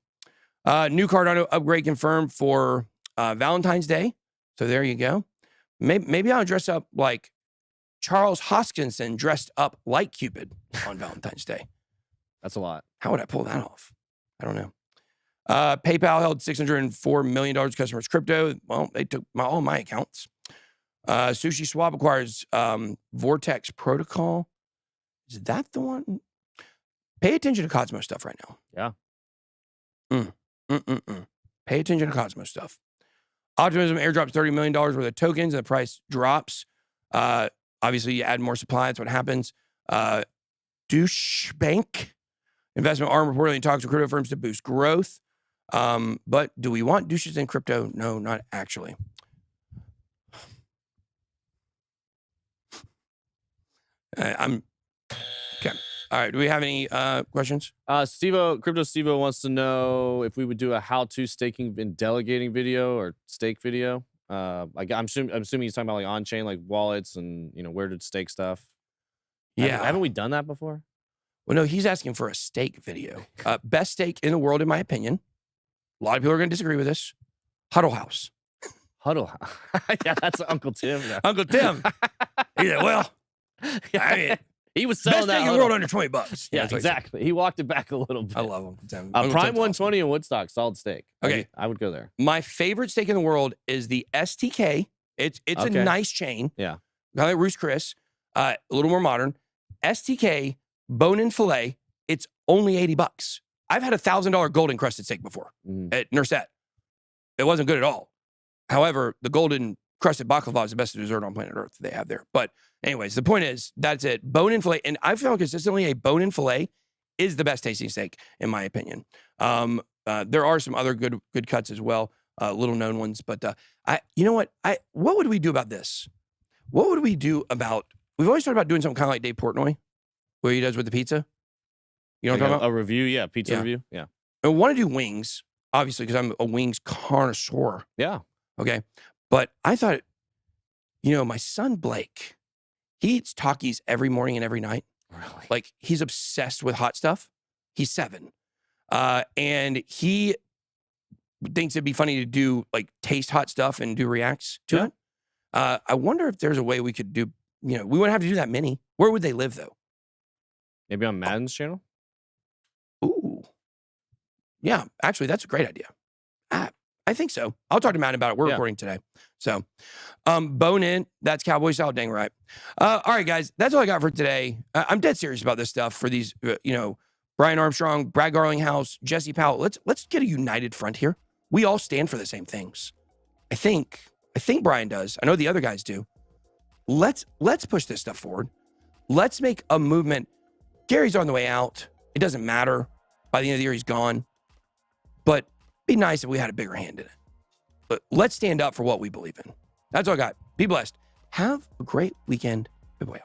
New Cardano upgrade confirmed for Valentine's Day. So there you go. Maybe I'll dress up like Charles Hoskinson dressed up like Cupid on Valentine's Day. That's a lot. How would I pull that off? I don't know. PayPal held $604 million customers' crypto. Well, they took all my accounts. Sushi Swap acquires Vortex Protocol. Is that the one? Pay attention to Cosmos stuff right now. Yeah. Pay attention to Cosmos stuff. Optimism airdrops $30 million worth of tokens and the price drops. Obviously, you add more supply. That's what happens. Douche Bank. Investment arm reportedly talks with crypto firms to boost growth. But do we want douches in crypto? No, not actually. I'm okay. All right. Do we have any questions? Crypto Stevo wants to know if we would do a how-to staking and delegating video or stake video. Like I'm assuming he's talking about like on-chain, like wallets and where to stake stuff. Yeah. Haven't we done that before? Well, no, he's asking for a stake video. Best stake in the world, in my opinion. A lot of people are going to disagree with this. Huddle House. Huddle House. Yeah, that's Uncle Tim. Uncle Tim. He's like, well, I mean, he was selling best that stake in the world under $20. Yeah, exactly. He walked it back a little bit. I love Uncle Tim. Prime 120 in Woodstock, solid stake. Okay. I would go there. My favorite stake in the world is the STK. It's a nice chain. Yeah. Kind of like Roost Chris. A little more modern. STK, bone and fillet. It's only $80. I've had $1,000 gold encrusted steak before at Nurset. It wasn't good at all. However, the golden crusted baklava is the best dessert on planet Earth they have there. But anyways, the point is, that's it. Bone and fillet. And I've found consistently a bone and fillet is the best tasting steak, in my opinion. There are some other good cuts as well, little known ones. But you know what? What would we do about this? What would we do about, we've always talked about doing something kind of like Dave Portnoy, where he does with the pizza. You know what I'm talking about? A review, yeah. Pizza review, yeah. I want to do wings, obviously, because I'm a wings connoisseur. Yeah. Okay. But I thought, my son Blake, he eats Takis every morning and every night. Really? Like, he's obsessed with hot stuff. He's 7. And he thinks it'd be funny to do, like, taste hot stuff and do reacts to it. I wonder if there's a way we could do, we wouldn't have to do that many. Where would they live, though? Maybe on Madden's channel? Ooh. Yeah, actually, that's a great idea. I think so. I'll talk to Matt about it. We're recording today. So, bone in. That's Cowboy style. Dang right. All right, guys. That's all I got for today. I'm dead serious about this stuff for these, Brian Armstrong, Brad Garlinghouse, Jesse Powell. Let's get a united front here. We all stand for the same things. I think Brian does. I know the other guys do. Let's push this stuff forward. Let's make a movement. Gary's on the way out. It doesn't matter. By the end of the year, he's gone. But it'd be nice if we had a bigger hand in it. But let's stand up for what we believe in. That's all I got. Be blessed. Have a great weekend. Bye-bye.